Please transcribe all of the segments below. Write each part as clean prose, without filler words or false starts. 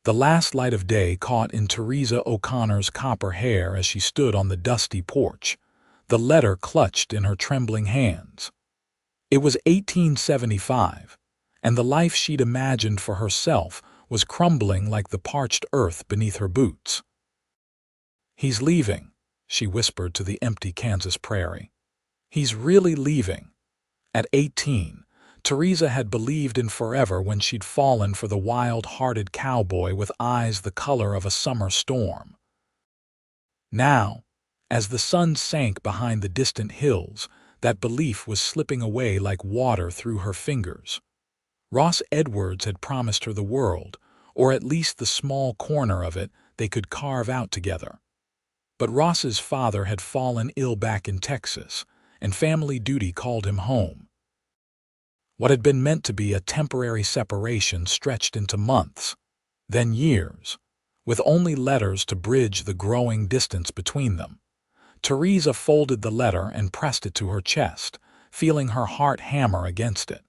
The last light of day caught in Theresa O'Connor's copper hair as she stood on the dusty porch, the letter clutched in her trembling hands. It was 1875, and the life she'd imagined for herself was crumbling like the parched earth beneath her boots. "He's leaving," she whispered to the empty Kansas prairie. "He's really leaving." At 18, Theresa had believed in forever when she'd fallen for the wild-hearted cowboy with eyes the color of a summer storm. Now, as the sun sank behind the distant hills, that belief was slipping away like water through her fingers. Ross Edwards had promised her the world, or at least the small corner of it they could carve out together. But Ross's father had fallen ill back in Texas, and family duty called him home. What had been meant to be a temporary separation stretched into months, then years, with only letters to bridge the growing distance between them. Theresa folded the letter and pressed it to her chest, feeling her heart hammer against it.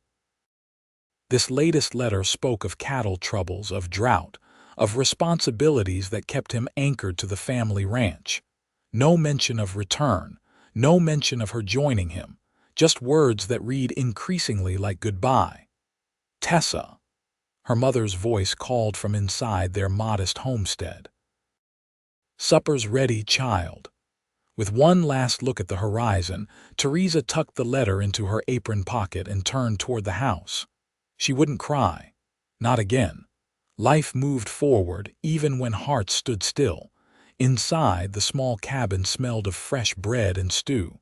This latest letter spoke of cattle troubles, of drought, of responsibilities that kept him anchored to the family ranch. No mention of return, no mention of her joining him, just words that read increasingly like goodbye. "Tessa," her mother's voice called from inside their modest homestead. "Supper's ready, child." With one last look at the horizon, Theresa tucked the letter into her apron pocket and turned toward the house. She wouldn't cry. Not again. Life moved forward, even when hearts stood still. Inside, the small cabin smelled of fresh bread and stew.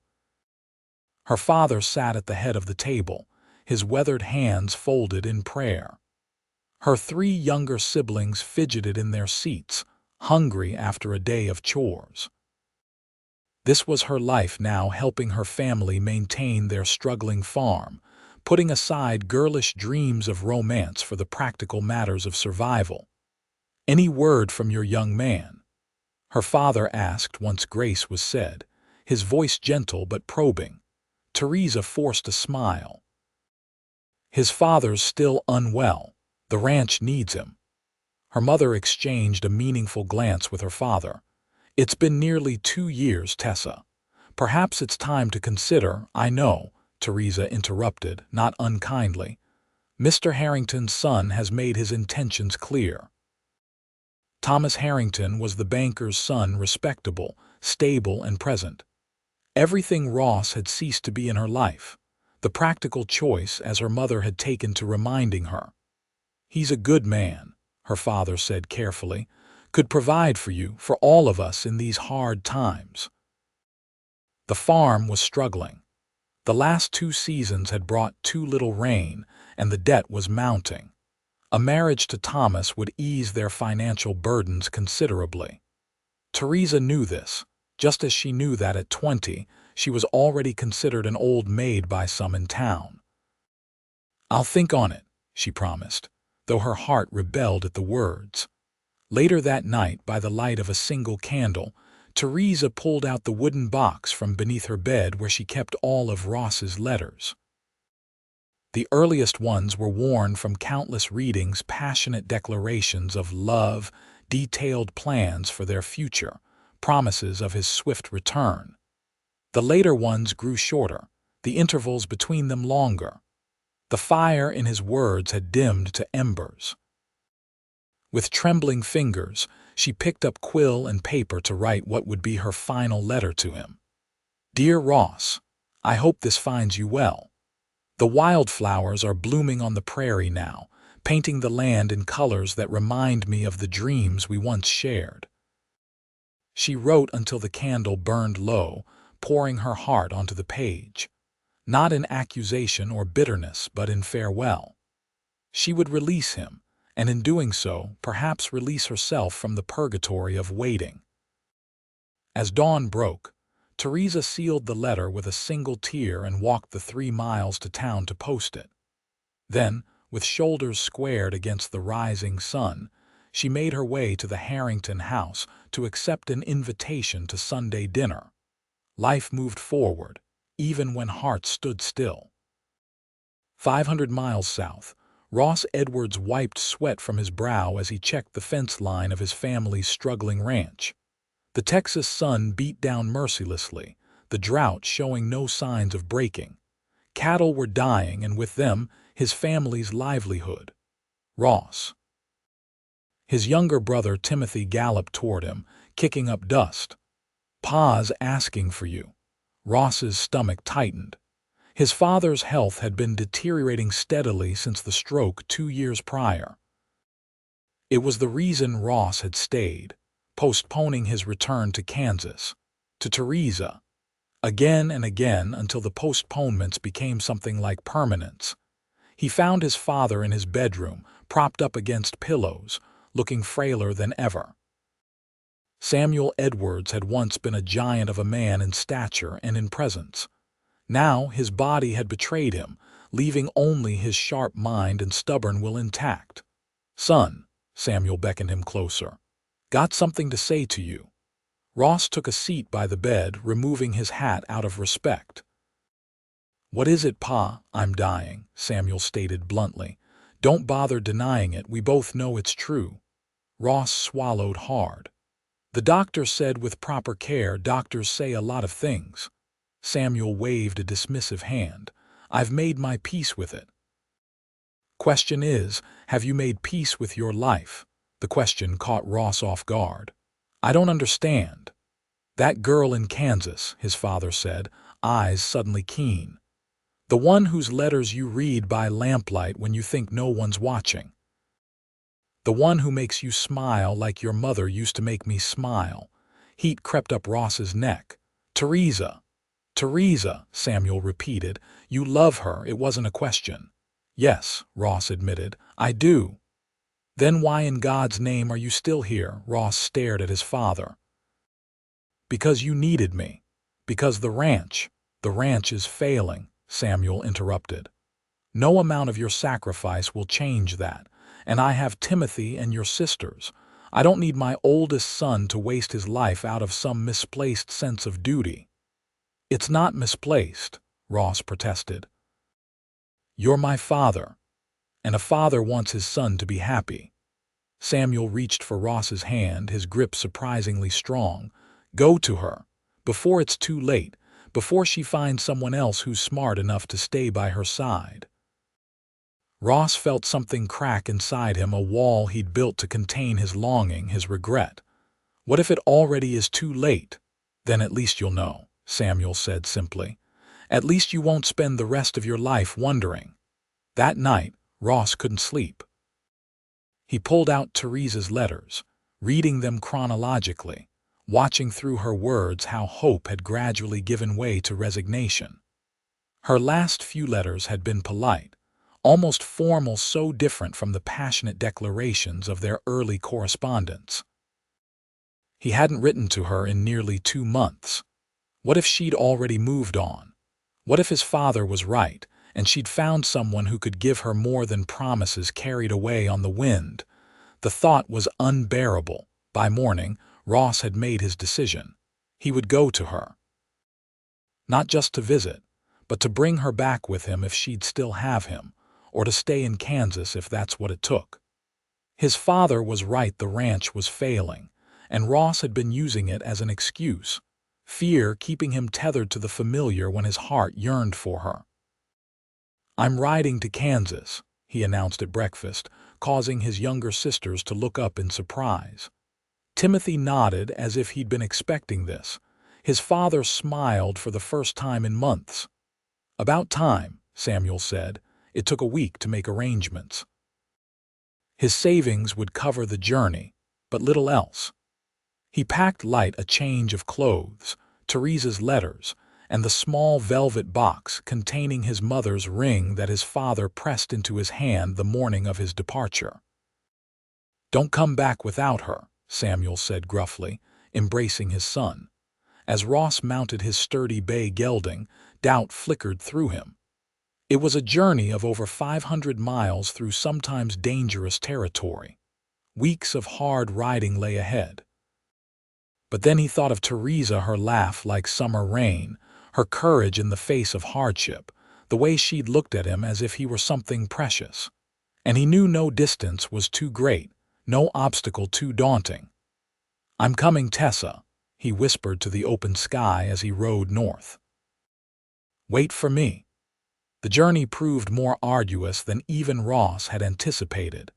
Her father sat at the head of the table, his weathered hands folded in prayer. Her 3 younger siblings fidgeted in their seats, hungry after a day of chores. This was her life now, helping her family maintain their struggling farm, putting aside girlish dreams of romance for the practical matters of survival. "Any word from your young man?" her father asked once grace was said, his voice gentle but probing. Theresa forced a smile. "His father's still unwell. The ranch needs him." Her mother exchanged a meaningful glance with her father. "It's been nearly 2 years, Tessa. Perhaps it's time to consider." "I know," Theresa interrupted, not unkindly. "Mr. Harrington's son has made his intentions clear." Thomas Harrington was the banker's son, respectable, stable, and present. Everything Ross had ceased to be in her life, the practical choice as her mother had taken to reminding her. "He's a good man," her father said carefully, "could provide for you, for all of us in these hard times." The farm was struggling. The last 2 seasons had brought too little rain, and the debt was mounting. A marriage to Thomas would ease their financial burdens considerably. Theresa knew this, just as she knew that at 20 she was already considered an old maid by some in town. "I'll think on it," she promised, though her heart rebelled at the words. Later that night, by the light of a single candle, Theresa pulled out the wooden box from beneath her bed where she kept all of Ross's letters. The earliest ones were worn from countless readings, passionate declarations of love, detailed plans for their future, promises of his swift return. The later ones grew shorter, the intervals between them longer. The fire in his words had dimmed to embers. With trembling fingers, she picked up quill and paper to write what would be her final letter to him. "Dear Ross, I hope this finds you well. The wildflowers are blooming on the prairie now, painting the land in colors that remind me of the dreams we once shared." She wrote until the candle burned low, pouring her heart onto the page. Not in accusation or bitterness, but in farewell. She would release him, and in doing so, perhaps release herself from the purgatory of waiting. As dawn broke, Theresa sealed the letter with a single tear and walked the 3 miles to town to post it. Then, with shoulders squared against the rising sun, she made her way to the Harrington house to accept an invitation to Sunday dinner. Life moved forward, even when hearts stood still. 500 miles south, Ross Edwards wiped sweat from his brow as he checked the fence line of his family's struggling ranch. The Texas sun beat down mercilessly, the drought showing no signs of breaking. Cattle were dying, and with them, his family's livelihood. Ross. His younger brother Timothy galloped toward him, kicking up dust. "Pa's asking for you." Ross's stomach tightened. His father's health had been deteriorating steadily since the stroke 2 years prior. It was the reason Ross had stayed, postponing his return to Kansas, to Theresa, again and again until the postponements became something like permanence. He found his father in his bedroom, propped up against pillows, looking frailer than ever. Samuel Edwards had once been a giant of a man in stature and in presence. Now his body had betrayed him, leaving only his sharp mind and stubborn will intact. "Son," Samuel beckoned him closer. "Got something to say to you." Ross took a seat by the bed, removing his hat out of respect. "What is it, Pa?" "I'm dying," Samuel stated bluntly. "Don't bother denying it, we both know it's true." Ross swallowed hard. "The doctor said with proper care, doctors say a lot of things." Samuel waved a dismissive hand. "I've made my peace with it." "Question is, have you made peace with your life?" The question caught Ross off guard. "I don't understand." "That girl in Kansas," his father said, eyes suddenly keen. "The one whose letters you read by lamplight when you think no one's watching. The one who makes you smile like your mother used to make me smile." Heat crept up Ross's neck. "Theresa." "Theresa," Samuel repeated. "You love her, it wasn't a question." "Yes," Ross admitted, "I do." "Then why in God's name are you still here?" Ross stared at his father. "Because you needed me. Because the ranch is failing," Samuel interrupted. "No amount of your sacrifice will change that, and I have Timothy and your sisters. I don't need my oldest son to waste his life out of some misplaced sense of duty." "It's not misplaced," Ross protested. "You're my father, and a father wants his son to be happy." Samuel reached for Ross's hand, his grip surprisingly strong. "Go to her, before it's too late, before she finds someone else who's smart enough to stay by her side." Ross felt something crack inside him, a wall he'd built to contain his longing, his regret. "What if it already is too late?" "Then at least you'll know," Samuel said simply. "At least you won't spend the rest of your life wondering." That night, Ross couldn't sleep. He pulled out Theresa's letters, reading them chronologically, watching through her words how hope had gradually given way to resignation. Her last few letters had been polite, almost formal, so different from the passionate declarations of their early correspondence. He hadn't written to her in nearly 2 months. What if she'd already moved on? What if his father was right, and she'd found someone who could give her more than promises carried away on the wind? The thought was unbearable. By morning, Ross had made his decision. He would go to her. Not just to visit, but to bring her back with him if she'd still have him, or to stay in Kansas if that's what it took. His father was right, the ranch was failing, and Ross had been using it as an excuse, fear keeping him tethered to the familiar when his heart yearned for her. "I'm riding to Kansas," he announced at breakfast, causing his younger sisters to look up in surprise. Timothy nodded as if he'd been expecting this. His father smiled for the first time in months. "About time," Samuel said. It took a week to make arrangements. His savings would cover the journey, but little else. He packed light, a change of clothes, Theresa's letters, and the small velvet box containing his mother's ring that his father pressed into his hand the morning of his departure. "Don't come back without her," Samuel said gruffly, embracing his son. As Ross mounted his sturdy bay gelding, doubt flickered through him. It was a journey of over 500 miles through sometimes dangerous territory. Weeks of hard riding lay ahead. But then he thought of Theresa, her laugh like summer rain, her courage in the face of hardship, the way she'd looked at him as if he were something precious. and he knew no distance was too great, no obstacle too daunting. "I'm coming, Tessa," he whispered to the open sky as he rode north. "Wait for me." The journey proved more arduous than even Ross had anticipated.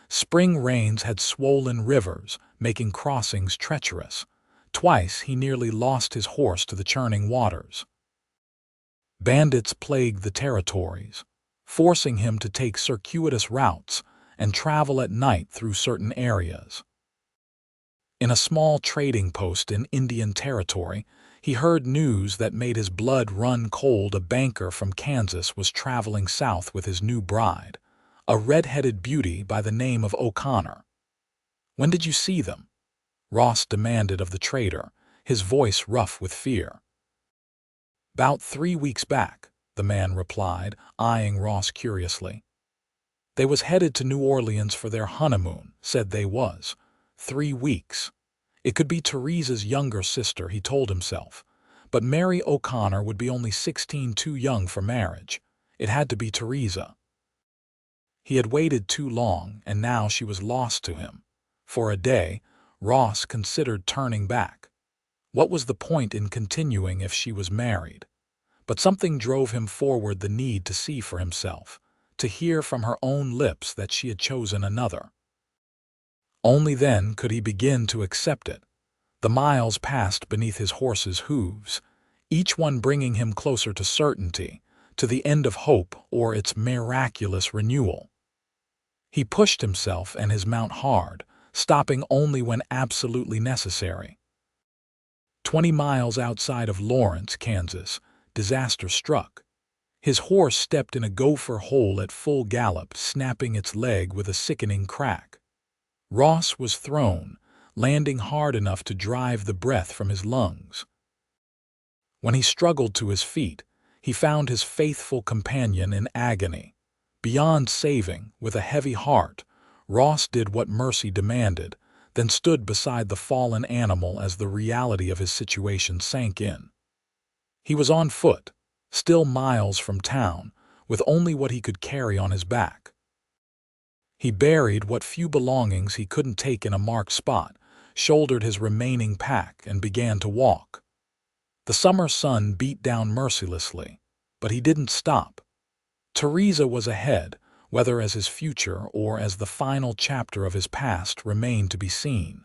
Spring rains had swollen rivers, making crossings treacherous. Twice he nearly lost his horse to the churning waters. Bandits plagued the territories, forcing him to take circuitous routes and travel at night through certain areas. In a small trading post in Indian Territory, he heard news that made his blood run cold. A banker from Kansas was traveling south with his new bride, a red-headed beauty by the name of O'Connor. "When did you see them?" Ross demanded of the trader, his voice rough with fear. "'Bout 3 weeks back," the man replied, eyeing Ross curiously. "They was headed to New Orleans for their honeymoon, said they was. 3 weeks. It could be Theresa's younger sister, he told himself. But Mary O'Connor would be only 16, too young for marriage. It had to be Theresa. He had waited too long, and now she was lost to him. For a day, Ross considered turning back. What was the point in continuing if she was married? But something drove him forward, the need to see for himself, to hear from her own lips that she had chosen another. Only then could he begin to accept it. The miles passed beneath his horse's hooves, each one bringing him closer to certainty, to the end of hope or its miraculous renewal. He pushed himself and his mount hard, stopping only when absolutely necessary. 20 miles outside of Lawrence, Kansas, disaster struck. His horse stepped in a gopher hole at full gallop, snapping its leg with a sickening crack. Ross was thrown, landing hard enough to drive the breath from his lungs. When he struggled to his feet, he found his faithful companion in agony. Beyond saving, with a heavy heart, Ross did what mercy demanded, then stood beside the fallen animal as the reality of his situation sank in. He was on foot, still miles from town, with only what he could carry on his back. He buried what few belongings he couldn't take in a marked spot, shouldered his remaining pack, and began to walk. The summer sun beat down mercilessly, but he didn't stop. Theresa was ahead, whether as his future or as the final chapter of his past remained to be seen.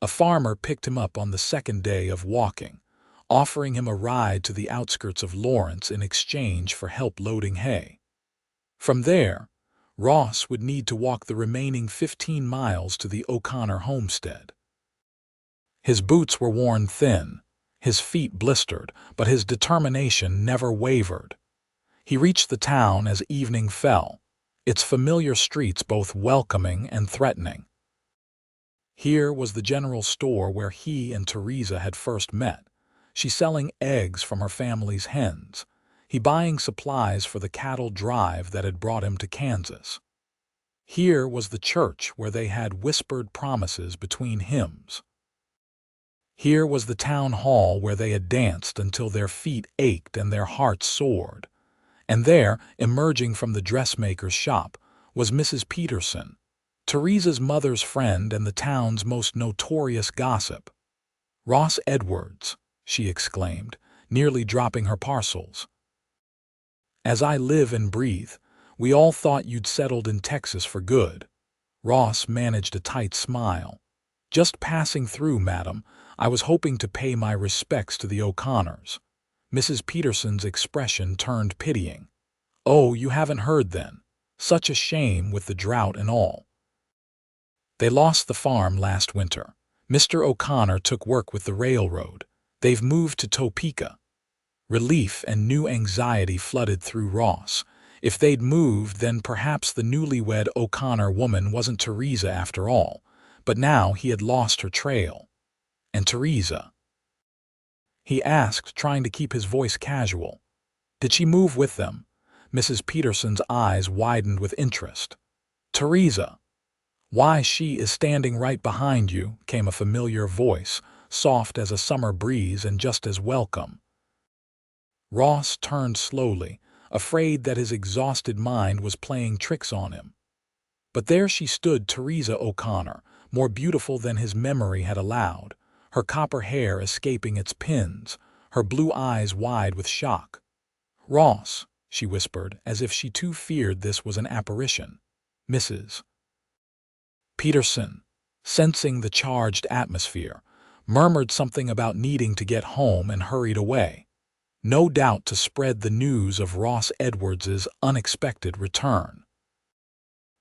A farmer picked him up on the second day of walking, offering him a ride to the outskirts of Lawrence in exchange for help loading hay. From there, Ross would need to walk the remaining 15 miles to the O'Connor homestead. His boots were worn thin, his feet blistered, but his determination never wavered. He reached the town as evening fell, its familiar streets both welcoming and threatening. Here was the general store where he and Theresa had first met, she selling eggs from her family's hens, he buying supplies for the cattle drive that had brought him to Kansas. Here was the church where they had whispered promises between hymns. Here was the town hall where they had danced until their feet ached and their hearts soared. And there, emerging from the dressmaker's shop, was Mrs. Peterson, Theresa's mother's friend and the town's most notorious gossip. "Ross Edwards," she exclaimed, nearly dropping her parcels. "As I live and breathe, we all thought you'd settled in Texas for good." Ross managed a tight smile. "Just passing through, madam. I was hoping to pay my respects to the O'Connors." Mrs. Peterson's expression turned pitying. "Oh, you haven't heard then. Such a shame with the drought and all. They lost the farm last winter. Mr. O'Connor took work with the railroad. They've moved to Topeka." Relief and new anxiety flooded through Ross. If they'd moved, then perhaps the newlywed O'Connor woman wasn't Theresa after all. But now he had lost her trail. And Theresa? He asked, trying to keep his voice casual. "Did she move with them?" Mrs. Peterson's eyes widened with interest. "Theresa. Why, she is standing right behind you," came a familiar voice, soft as a summer breeze and just as welcome. Ross turned slowly, afraid that his exhausted mind was playing tricks on him. But there she stood, Theresa O'Connor, more beautiful than his memory had allowed, her copper hair escaping its pins, her blue eyes wide with shock. "Ross," she whispered, as if she too feared this was an apparition. "Mrs. Peterson," sensing the charged atmosphere, murmured something about needing to get home and hurried away, no doubt to spread the news of Ross Edwards's unexpected return.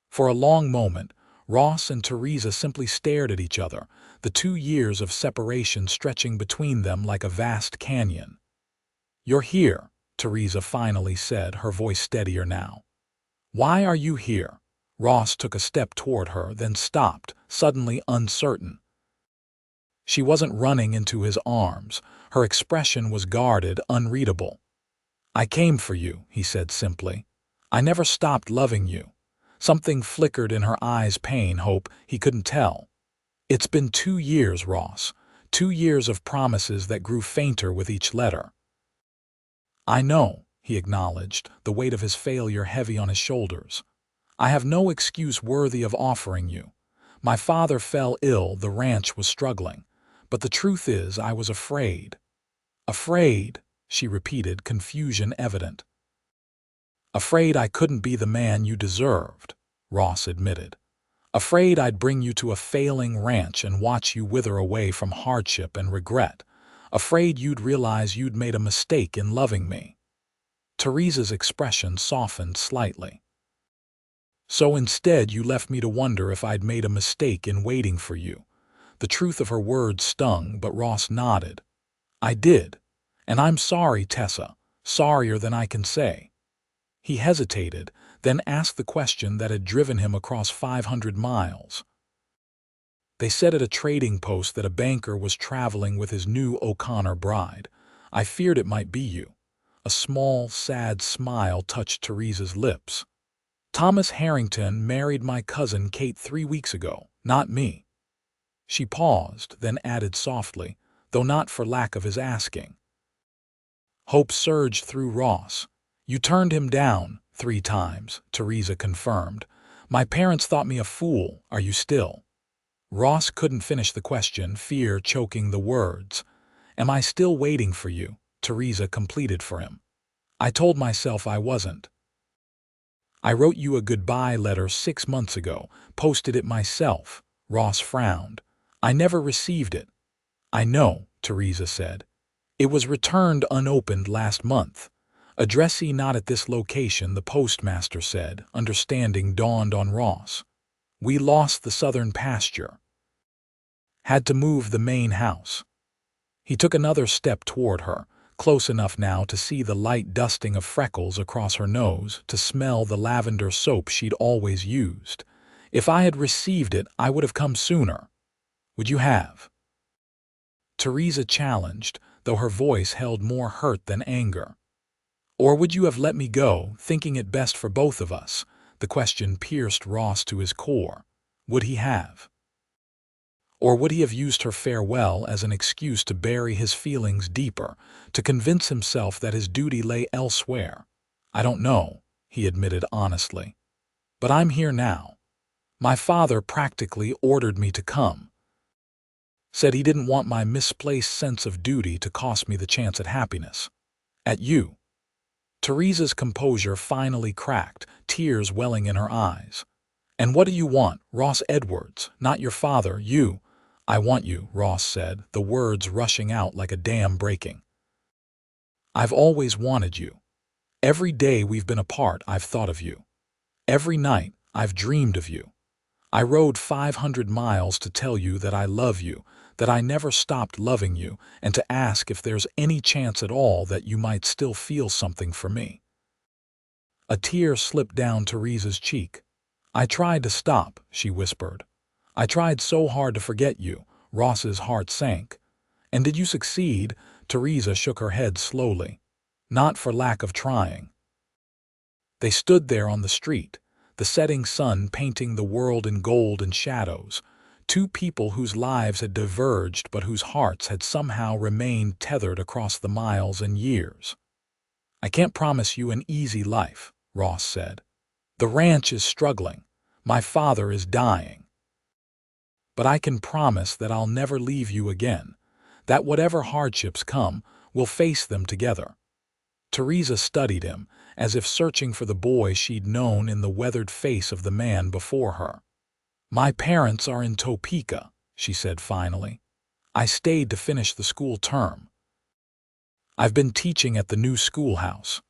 For a long moment, Ross and Theresa simply stared at each other, the 2 years of separation stretching between them like a vast canyon. "You're here," Theresa finally said, her voice steadier now. "Why are you here?" Ross took a step toward her, then stopped, suddenly uncertain. She wasn't running into his arms. Her expression was guarded, unreadable. "I came for you," he said simply. "I never stopped loving you." Something flickered in her eyes, pain, hope, he couldn't tell. "It's been 2 years, Ross. 2 years of promises that grew fainter with each letter." "I know," he acknowledged, the weight of his failure heavy on his shoulders. "I have no excuse worthy of offering you. My father fell ill, the ranch was struggling. But the truth is, I was afraid." "Afraid," she repeated, confusion evident. "Afraid I couldn't be the man you deserved," Ross admitted. "Afraid I'd bring you to a failing ranch and watch you wither away from hardship and regret. Afraid you'd realize you'd made a mistake in loving me." Theresa's expression softened slightly. "So instead you left me to wonder if I'd made a mistake in waiting for you." The truth of her words stung, but Ross nodded. "I did. And I'm sorry, Tessa. Sorrier than I can say." He hesitated, then asked the question that had driven him across 500 miles. "They said at a trading post that a banker was traveling with his new O'Connor bride. I feared it might be you." A small, sad smile touched Theresa's lips. "Thomas Harrington married my cousin Kate 3 weeks ago, not me." She paused, then added softly, though not for lack of his asking. Hope surged through Ross. "You turned him down 3 times, Theresa confirmed. "My parents thought me a fool. Are you still?" Ross couldn't finish the question, fear choking the words. "Am I still waiting for you?" Theresa completed for him. "I told myself I wasn't. I wrote you a goodbye letter 6 months ago, posted it myself." Ross frowned. "I never received it." "I know," Theresa said. "It was returned unopened last month. Addressee not at this location," the postmaster said. Understanding dawned on Ross. "We lost the southern pasture. Had to move the main house." He took another step toward her, close enough now to see the light dusting of freckles across her nose, to smell the lavender soap she'd always used. "If I had received it, I would have come sooner." "Would you have?" Theresa challenged, though her voice held more hurt than anger. "Or would you have let me go, thinking it best for both of us?" The question pierced Ross to his core. Would he have? Or would he have used her farewell as an excuse to bury his feelings deeper, to convince himself that his duty lay elsewhere? "I don't know," he admitted honestly. "But I'm here now. My father practically ordered me to come. Said he didn't want my misplaced sense of duty to cost me the chance at happiness. At you." Theresa's composure finally cracked, tears welling in her eyes. "And what do you want? Ross Edwards, not your father, you." "I want you," Ross said, the words rushing out like a dam breaking. "I've always wanted you. Every day we've been apart, I've thought of you. Every night, I've dreamed of you. I rode 500 miles to tell you that I love you, that I never stopped loving you, and to ask if there's any chance at all that you might still feel something for me." A tear slipped down Theresa's cheek. "I tried to stop," she whispered. "I tried so hard to forget you." Ross's heart sank. "And did you succeed?" Theresa shook her head slowly. "Not for lack of trying." They stood there on the street, the setting sun painting the world in gold and shadows, 2 people whose lives had diverged but whose hearts had somehow remained tethered across the miles and years. I can't promise you an easy life, Ross said. The ranch is struggling. My father is dying. But I can promise that I'll never leave you again, that whatever hardships come, we'll face them together. Theresa studied him, as if searching for the boy she'd known in the weathered face of the man before her. My parents are in Topeka, she said finally. I stayed to finish the school term. I've been teaching at the new schoolhouse.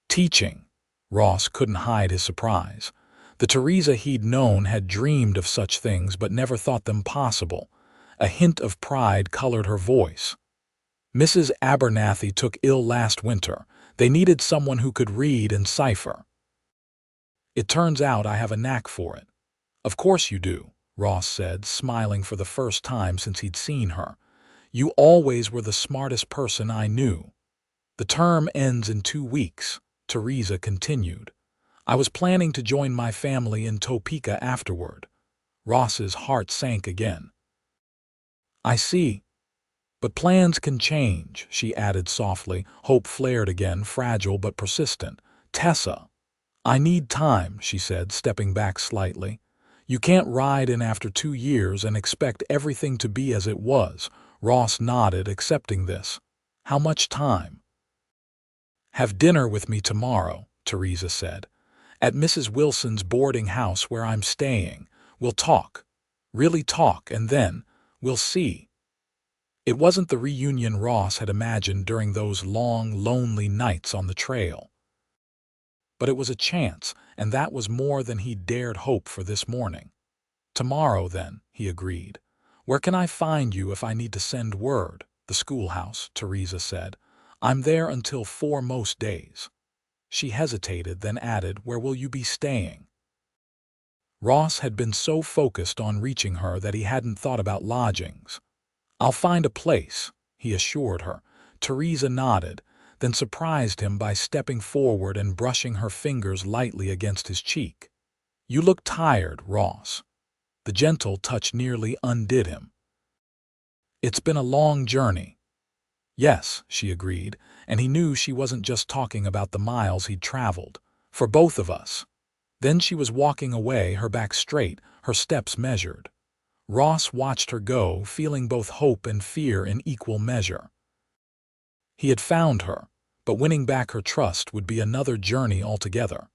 Teaching. Ross couldn't hide his surprise. The Theresa he'd known had dreamed of such things but never thought them possible. A hint of pride colored her voice. Mrs. Abernathy took ill last winter. They needed someone who could read and cipher. It turns out I have a knack for it. Of course you do, Ross said, smiling for the first time since he'd seen her. You always were the smartest person I knew. The term ends in 2 weeks, Theresa continued. I was planning to join my family in Topeka afterward. Ross's heart sank again. I see. But plans can change, she added softly. Hope flared again, fragile but persistent. Tessa. I need time, she said, stepping back slightly. You can't ride in after 2 years and expect everything to be as it was. Ross nodded, accepting this. How much time? Have dinner with me tomorrow, Theresa said. At Mrs. Wilson's boarding house where I'm staying. We'll talk. Really talk, and then we'll see. It wasn't the reunion Ross had imagined during those long, lonely nights on the trail. But it was a chance, and that was more than he dared hope for this morning. Tomorrow, then, he agreed. Where can I find you if I need to send word? The schoolhouse, Theresa said. I'm there until 4 most days. She hesitated, then added, Where will you be staying? Ross had been so focused on reaching her that he hadn't thought about lodgings. I'll find a place, he assured her. Theresa nodded, then surprised him by stepping forward and brushing her fingers lightly against his cheek. You look tired, Ross. The gentle touch nearly undid him. It's been a long journey. Yes, she agreed, and he knew she wasn't just talking about the miles he'd traveled. For both of us. Then she was walking away, her back straight, her steps measured. Ross watched her go, feeling both hope and fear in equal measure. He had found her, but winning back her trust would be another journey altogether.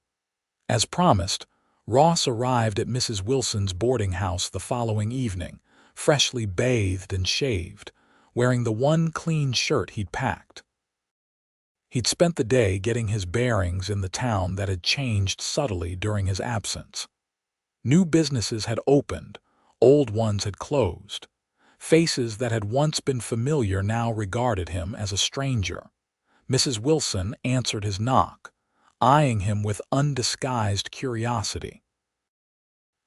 As promised, Ross arrived at Mrs. Wilson's boarding house the following evening, freshly bathed and shaved, wearing the one clean shirt he'd packed. He'd spent the day getting his bearings in the town that had changed subtly during his absence. New businesses had opened, old ones had closed. Faces that had once been familiar now regarded him as a stranger. Mrs. Wilson answered his knock, eyeing him with undisguised curiosity.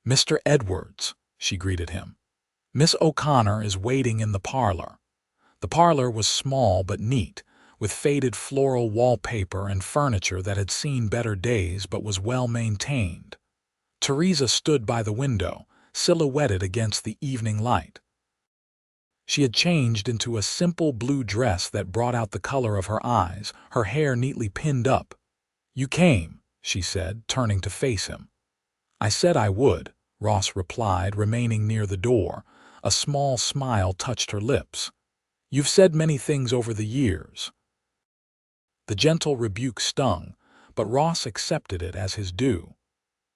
Mr. Edwards, she greeted him. Miss O'Connor is waiting in the parlor. The parlor was small but neat, with faded floral wallpaper and furniture that had seen better days but was well maintained. Theresa stood by the window, silhouetted against the evening light. She had changed into a simple blue dress that brought out the color of her eyes, her hair neatly pinned up. You came, she said, turning to face him. I said I would, Ross replied, remaining near the door. A small smile touched her lips. You've said many things over the years. The gentle rebuke stung, but Ross accepted it as his due.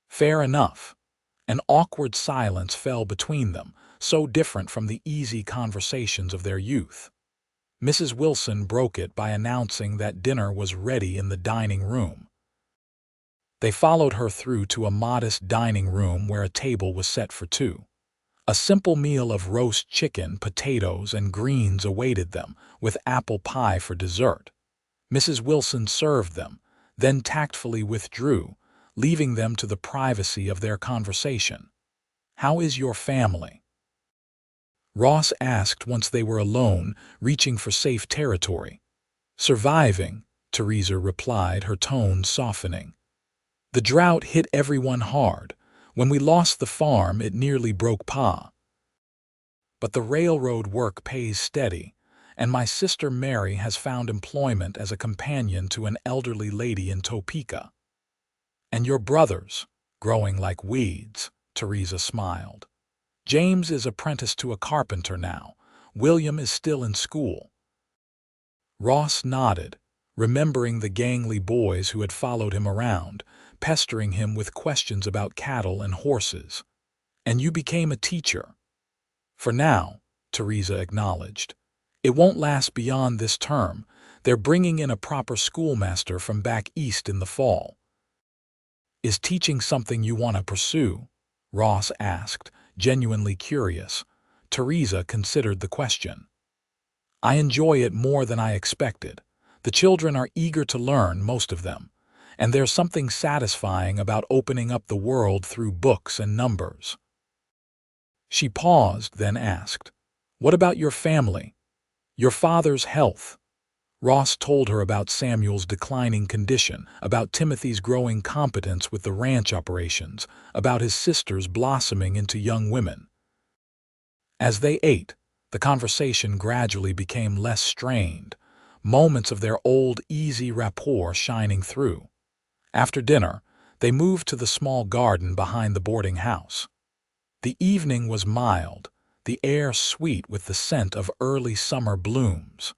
Fair enough. An awkward silence fell between them, so different from the easy conversations of their youth. Mrs. Wilson broke it by announcing that dinner was ready in the dining room. They followed her through to a modest dining room where a table was set for 2. A simple meal of roast chicken, potatoes, and greens awaited them, with apple pie for dessert. Mrs. Wilson served them, then tactfully withdrew, leaving them to the privacy of their conversation. How is your family? Ross asked once they were alone, reaching for safe territory. Surviving, Theresa replied, her tone softening. The drought hit everyone hard. When we lost the farm, it nearly broke Pa. But the railroad work pays steady, and my sister Mary has found employment as a companion to an elderly lady in Topeka. And your brothers, growing like weeds, Theresa smiled. James is apprenticed to a carpenter now. William is still in school. Ross nodded, remembering the gangly boys who had followed him around, pestering him with questions about cattle and horses. And you became a teacher. For now, Theresa acknowledged. It won't last beyond this term. They're bringing in a proper schoolmaster from back east in the fall. Is teaching something you want to pursue? Ross asked, genuinely curious. Theresa considered the question. I enjoy it more than I expected. The children are eager to learn, most of them, and there's something satisfying about opening up the world through books and numbers. She paused, then asked, What about your family? Your father's health? Ross told her about Samuel's declining condition, about Timothy's growing competence with the ranch operations, about his sisters blossoming into young women. As they ate, the conversation gradually became less strained, moments of their old easy rapport shining through. After dinner, they moved to the small garden behind the boarding house. The evening was mild, the air sweet with the scent of early summer blooms.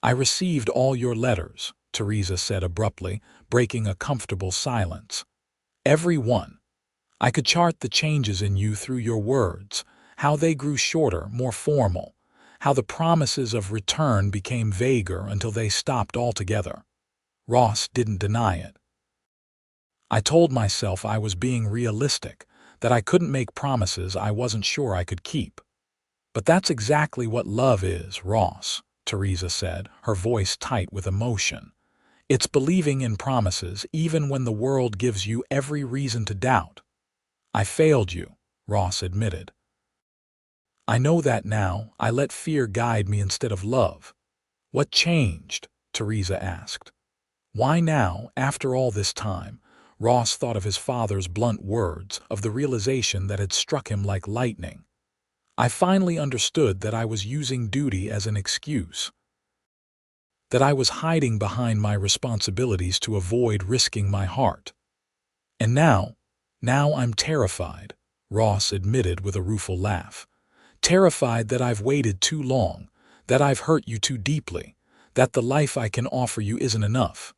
I received all your letters, Theresa said abruptly, breaking a comfortable silence. Every one. I could chart the changes in you through your words, how they grew shorter, more formal, how the promises of return became vaguer until they stopped altogether. Ross didn't deny it. I told myself I was being realistic, that I couldn't make promises I wasn't sure I could keep. But that's exactly what love is, Ross, Theresa said, her voice tight with emotion. It's believing in promises even when the world gives you every reason to doubt. I failed you, Ross admitted. I know that now. I let fear guide me instead of love. What changed? Theresa asked. Why now, after all this time? Ross thought of his father's blunt words, of the realization that had struck him like lightning. I finally understood that I was using duty as an excuse, that I was hiding behind my responsibilities to avoid risking my heart. And now I'm terrified, Ross admitted with a rueful laugh. Terrified that I've waited too long, that I've hurt you too deeply, that the life I can offer you isn't enough.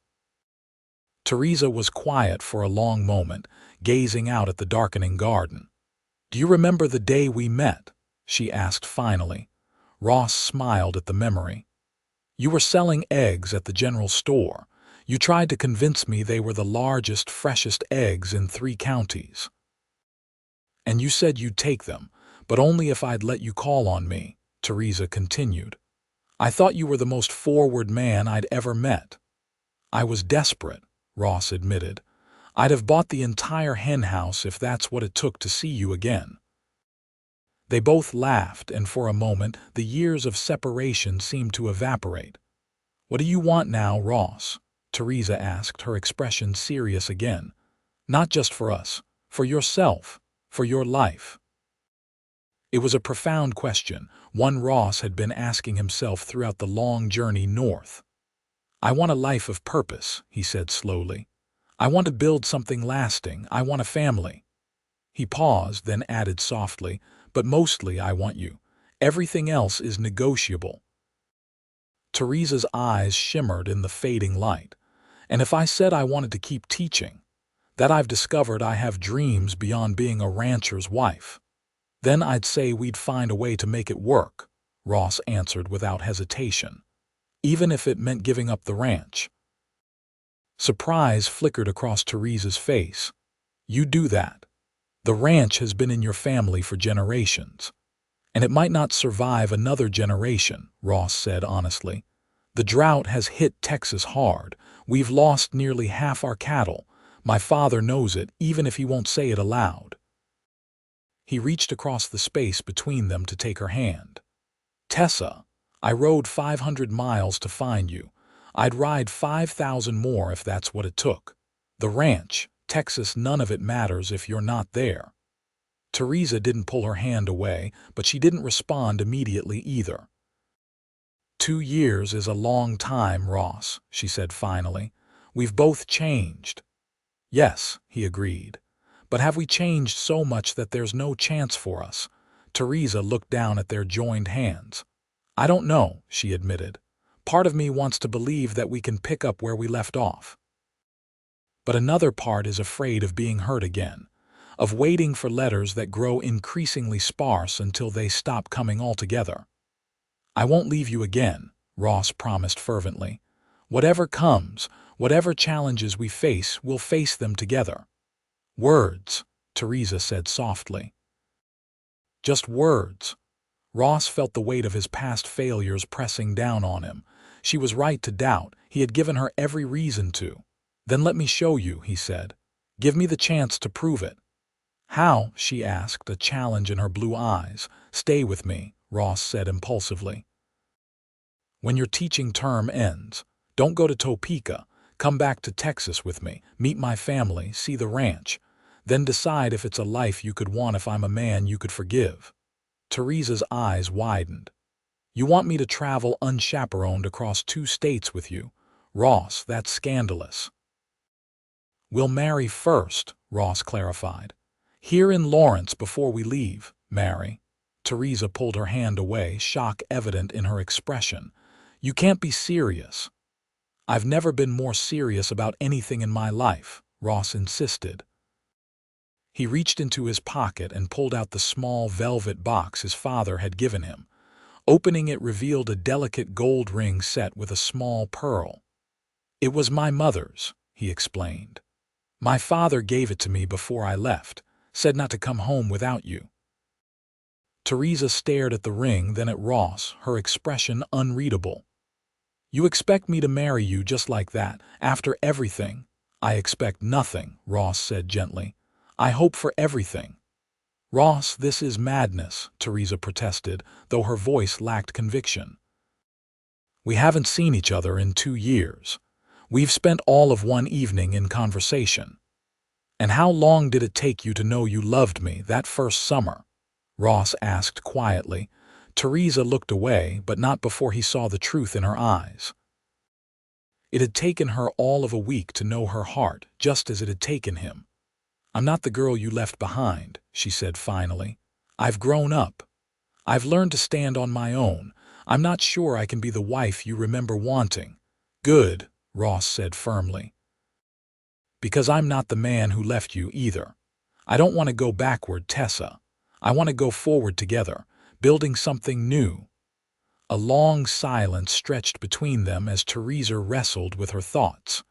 Theresa was quiet for a long moment, gazing out at the darkening garden. Do you remember the day we met? She asked finally. Ross smiled at the memory. You were selling eggs at the general store. You tried to convince me they were the largest, freshest eggs in 3 counties. And you said you'd take them, but only if I'd let you call on me, Theresa continued. I thought you were the most forward man I'd ever met. I was desperate, Ross admitted. I'd have bought the entire hen house if that's what it took to see you again. They both laughed, and for a moment the years of separation seemed to evaporate. What do you want now, Ross? Theresa asked, her expression serious again. Not just for us, for yourself, for your life. It was a profound question, one Ross had been asking himself throughout the long journey north. I want a life of purpose, he said slowly. I want to build something lasting. I want a family. He paused, then added softly, but mostly I want you. Everything else is negotiable. Theresa's eyes shimmered in the fading light. And if I said I wanted to keep teaching, that I've discovered I have dreams beyond being a rancher's wife, then I'd say we'd find a way to make it work, Ross answered without hesitation, even if it meant giving up the ranch. Surprise flickered across Theresa's face. You do that. The ranch has been in your family for generations. And it might not survive another generation, Ross said honestly. The drought has hit Texas hard. We've lost nearly half our cattle. My father knows it, even if he won't say it aloud. He reached across the space between them to take her hand. Tessa, I rode 500 miles to find you. I'd ride 5,000 more if that's what it took. The ranch, Texas, none of it matters if you're not there. Theresa didn't pull her hand away, but she didn't respond immediately either. 2 years is a long time, Ross, she said finally. We've both changed. Yes, he agreed. But have we changed so much that there's no chance for us? Theresa looked down at their joined hands. I don't know, she admitted. Part of me wants to believe that we can pick up where we left off. But another part is afraid of being hurt again, of waiting for letters that grow increasingly sparse until they stop coming altogether. I won't leave you again, Ross promised fervently. Whatever comes, whatever challenges we face, we'll face them together. Words, Theresa said softly. Just words. Ross felt the weight of his past failures pressing down on him. She was right to doubt. He had given her every reason to. Then let me show you, he said. Give me the chance to prove it. How? She asked, a challenge in her blue eyes. Stay with me, Ross said impulsively. When your teaching term ends, don't go to Topeka. Come back to Texas with me, meet my family, see the ranch. Then decide if it's a life you could want, if I'm a man you could forgive. Theresa's eyes widened. You want me to travel unchaperoned across 2 states with you? Ross, that's scandalous. We'll marry first, Ross clarified. Here in Lawrence before we leave, marry. Theresa pulled her hand away, shock evident in her expression. You can't be serious. I've never been more serious about anything in my life, Ross insisted. He reached into his pocket and pulled out the small velvet box his father had given him. Opening it revealed a delicate gold ring set with a small pearl. It was my mother's, he explained. My father gave it to me before I left, said not to come home without you. Theresa stared at the ring, then at Ross, her expression unreadable. You expect me to marry you just like that, after everything? I expect nothing, Ross said gently. I hope for everything. Ross, this is madness, Theresa protested, though her voice lacked conviction. We haven't seen each other in 2 years. We've spent all of one evening in conversation. And how long did it take you to know you loved me that first summer? Ross asked quietly. Theresa looked away, but not before he saw the truth in her eyes. It had taken her all of a week to know her heart, just as it had taken him. I'm not the girl you left behind, she said finally. I've grown up. I've learned to stand on my own. I'm not sure I can be the wife you remember wanting. Good, Ross said firmly. Because I'm not the man who left you either. I don't want to go backward, Tessa. I want to go forward together, building something new. A long silence stretched between them as Theresa wrestled with her thoughts.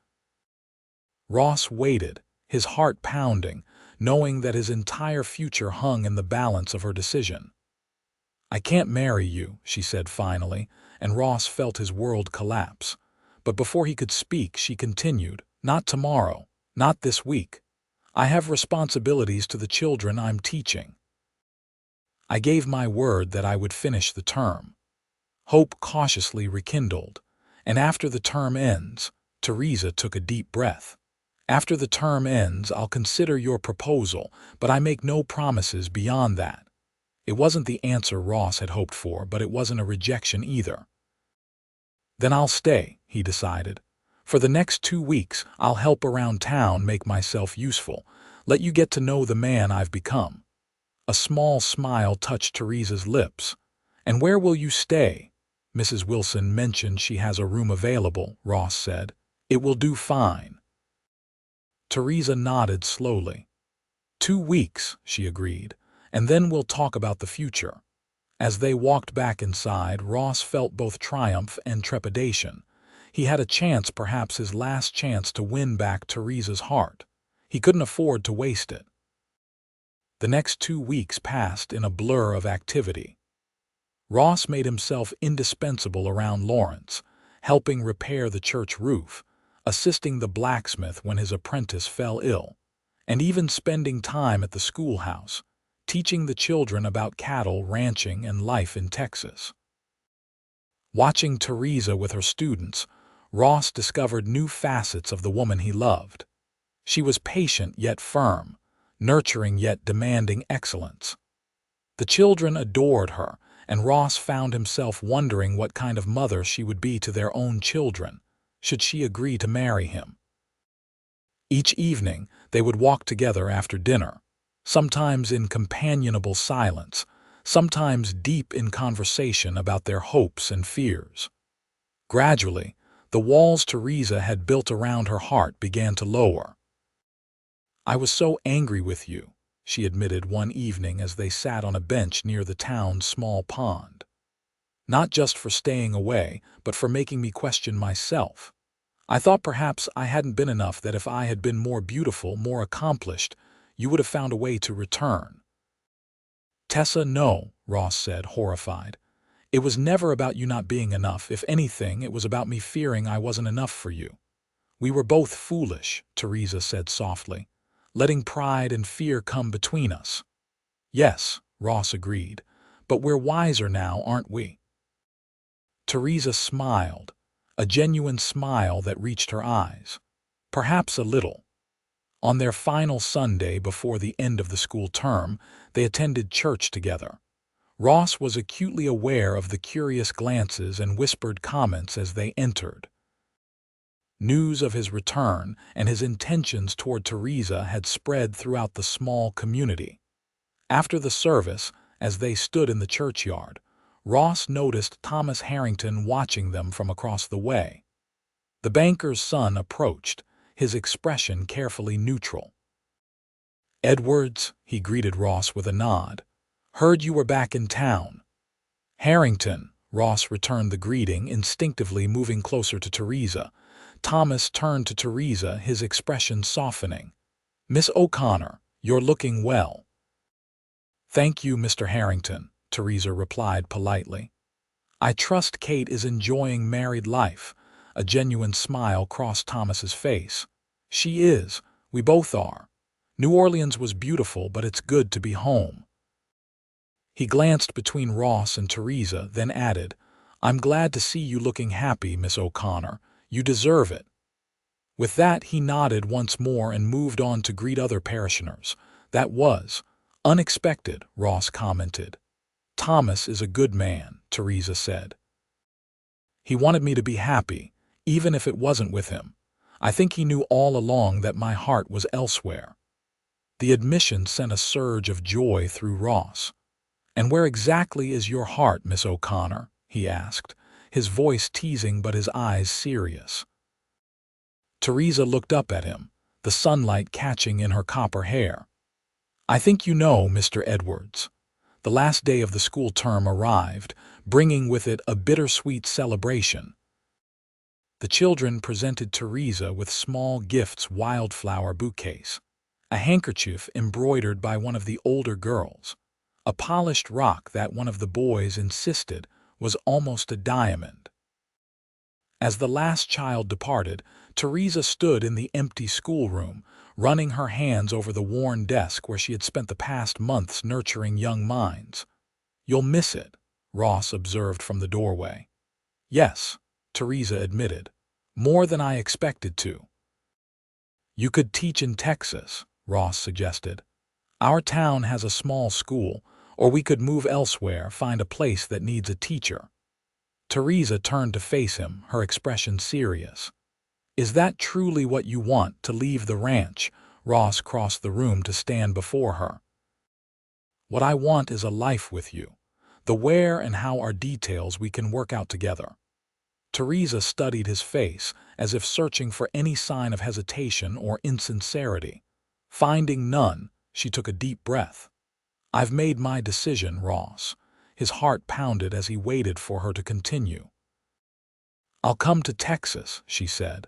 Ross waited, his heart pounding, knowing that his entire future hung in the balance of her decision. I can't marry you, she said finally, and Ross felt his world collapse. But before he could speak, she continued, not tomorrow, not this week. I have responsibilities to the children I'm teaching. I gave my word that I would finish the term. Hope cautiously rekindled, and after the term ends, Theresa took a deep breath. After the term ends, I'll consider your proposal, but I make no promises beyond that. It wasn't the answer Ross had hoped for, but it wasn't a rejection either. Then I'll stay, he decided. For the next 2 weeks, I'll help around town, make myself useful, let you get to know the man I've become. A small smile touched Theresa's lips. And where will you stay? Mrs. Wilson mentioned she has a room available, Ross said. It will do fine. Theresa nodded slowly. 2 weeks, she agreed, and then we'll talk about the future. As they walked back inside, Ross felt both triumph and trepidation. He had a chance, perhaps his last chance, to win back Theresa's heart. He couldn't afford to waste it. The next 2 weeks passed in a blur of activity. Ross made himself indispensable around Lawrence, helping repair the church roof, assisting the blacksmith when his apprentice fell ill, and even spending time at the schoolhouse, teaching the children about cattle ranching and life in Texas. Watching Theresa with her students, Ross discovered new facets of the woman he loved. She was patient yet firm, nurturing yet demanding excellence. The children adored her, and Ross found himself wondering what kind of mother she would be to their own children, should she agree to marry him. Each evening, they would walk together after dinner, sometimes in companionable silence, sometimes deep in conversation about their hopes and fears. Gradually, the walls Theresa had built around her heart began to lower. "I was so angry with you," she admitted one evening as they sat on a bench near the town's small pond. "Not just for staying away, but for making me question myself. I thought perhaps I hadn't been enough, that if I had been more beautiful, more accomplished, you would have found a way to return." "Tessa, no," Ross said, horrified. "It was never about you not being enough. If anything, it was about me fearing I wasn't enough for you." "We were both foolish," Theresa said softly, "letting pride and fear come between us." "Yes," Ross agreed, "but we're wiser now, aren't we?" Theresa smiled, a genuine smile that reached her eyes. "Perhaps a little." On their final Sunday before the end of the school term, they attended church together. Ross was acutely aware of the curious glances and whispered comments as they entered. News of his return and his intentions toward Theresa had spread throughout the small community. After the service, as they stood in the churchyard, Ross noticed Thomas Harrington watching them from across the way. The banker's son approached, his expression carefully neutral. "Edwards," he greeted Ross with a nod. "Heard you were back in town." "Harrington," Ross returned the greeting, instinctively moving closer to Theresa. Thomas turned to Theresa, his expression softening. "Miss O'Connor, you're looking well." "Thank you, Mr. Harrington," Theresa replied politely. "I trust Kate is enjoying married life." A genuine smile crossed Thomas's face. "She is. We both are. New Orleans was beautiful, but it's good to be home." He glanced between Ross and Theresa, then added, "I'm glad to see you looking happy, Miss O'Connor. You deserve it." With that, he nodded once more and moved on to greet other parishioners. "That was unexpected," Ross commented. "Thomas is a good man," Theresa said. "He wanted me to be happy, even if it wasn't with him. I think he knew all along that my heart was elsewhere." The admission sent a surge of joy through Ross. "And where exactly is your heart, Miss O'Connor?" he asked, his voice teasing but his eyes serious. Theresa looked up at him, the sunlight catching in her copper hair. "I think you know, Mr. Edwards." The last day of the school term arrived, bringing with it a bittersweet celebration. The children presented Theresa with small gifts, wildflower bouquets, a handkerchief embroidered by one of the older girls, a polished rock that one of the boys insisted was almost a diamond. As the last child departed, Theresa stood in the empty schoolroom, running her hands over the worn desk where she had spent the past months nurturing young minds. "You'll miss it," Ross observed from the doorway. "Yes," Theresa admitted, "more than I expected to." "You could teach in Texas," Ross suggested. "Our town has a small school, or we could move elsewhere, find a place that needs a teacher." Theresa turned to face him, her expression serious. "Is that truly what you want, to leave the ranch?" Ross crossed the room to stand before her. "What I want is a life with you. The where and how are details we can work out together." Theresa studied his face, as if searching for any sign of hesitation or insincerity. Finding none, she took a deep breath. "I've made my decision, Ross." His heart pounded as he waited for her to continue. "I'll come to Texas," she said.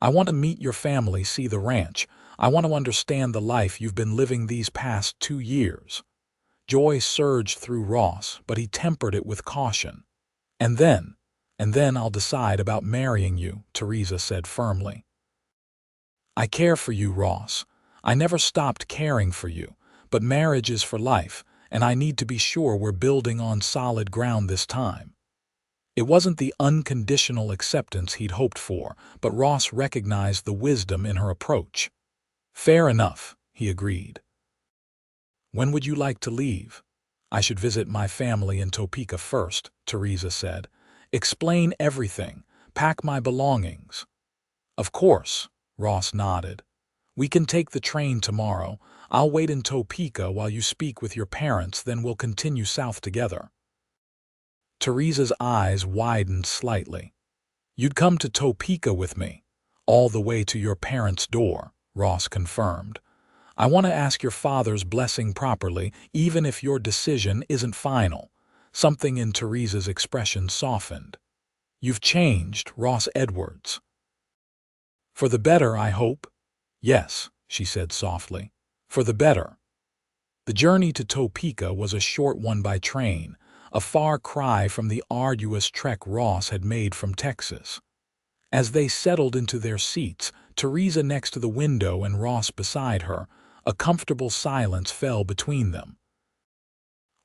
"I want to meet your family, see the ranch. I want to understand the life you've been living these past 2 years." Joy surged through Ross, but he tempered it with caution. And then I'll decide about marrying you," Theresa said firmly. "I care for you, Ross. I never stopped caring for you, but marriage is for life, and I need to be sure we're building on solid ground this time." It wasn't the unconditional acceptance he'd hoped for, but Ross recognized the wisdom in her approach. "Fair enough," he agreed. "When would you like to leave?" I should visit my family in Topeka first, Theresa said. Explain everything. Pack my belongings. Of course, Ross nodded. We can take the train tomorrow. I'll wait in Topeka while you speak with your parents, then we'll continue south together. Theresa's eyes widened slightly. You'd come to Topeka with me, all the way to your parents' door, Ross confirmed. I want to ask your father's blessing properly, even if your decision isn't final. Something in Theresa's expression softened. You've changed, Ross Edwards. For the better, I hope? Yes, she said softly. For the better. The journey to Topeka was a short one by train, a far cry from the arduous trek Ross had made from Texas. As they settled into their seats, Theresa next to the window and Ross beside her, a comfortable silence fell between them.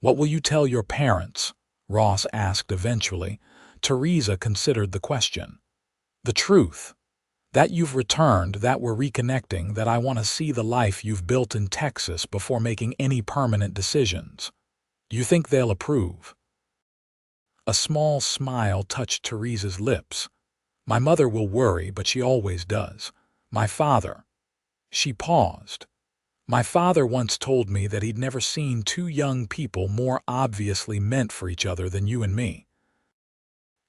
What will you tell your parents? Ross asked eventually. Theresa considered the question. The truth. That you've returned, that we're reconnecting, that I want to see the life you've built in Texas before making any permanent decisions. Do you think they'll approve? A small smile touched Theresa's lips. My mother will worry, but she always does. My father. She paused. My father once told me that he'd never seen two young people more obviously meant for each other than you and me.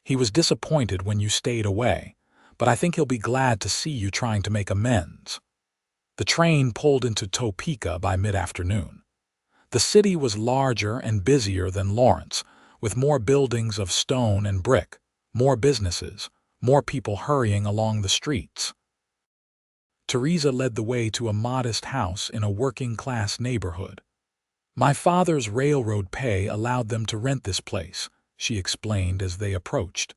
He was disappointed when you stayed away, but I think he'll be glad to see you trying to make amends. The train pulled into Topeka by mid-afternoon. The city was larger and busier than Lawrence, with more buildings of stone and brick, more businesses, more people hurrying along the streets. Theresa led the way to a modest house in a working-class neighborhood. My father's railroad pay allowed them to rent this place, she explained as they approached.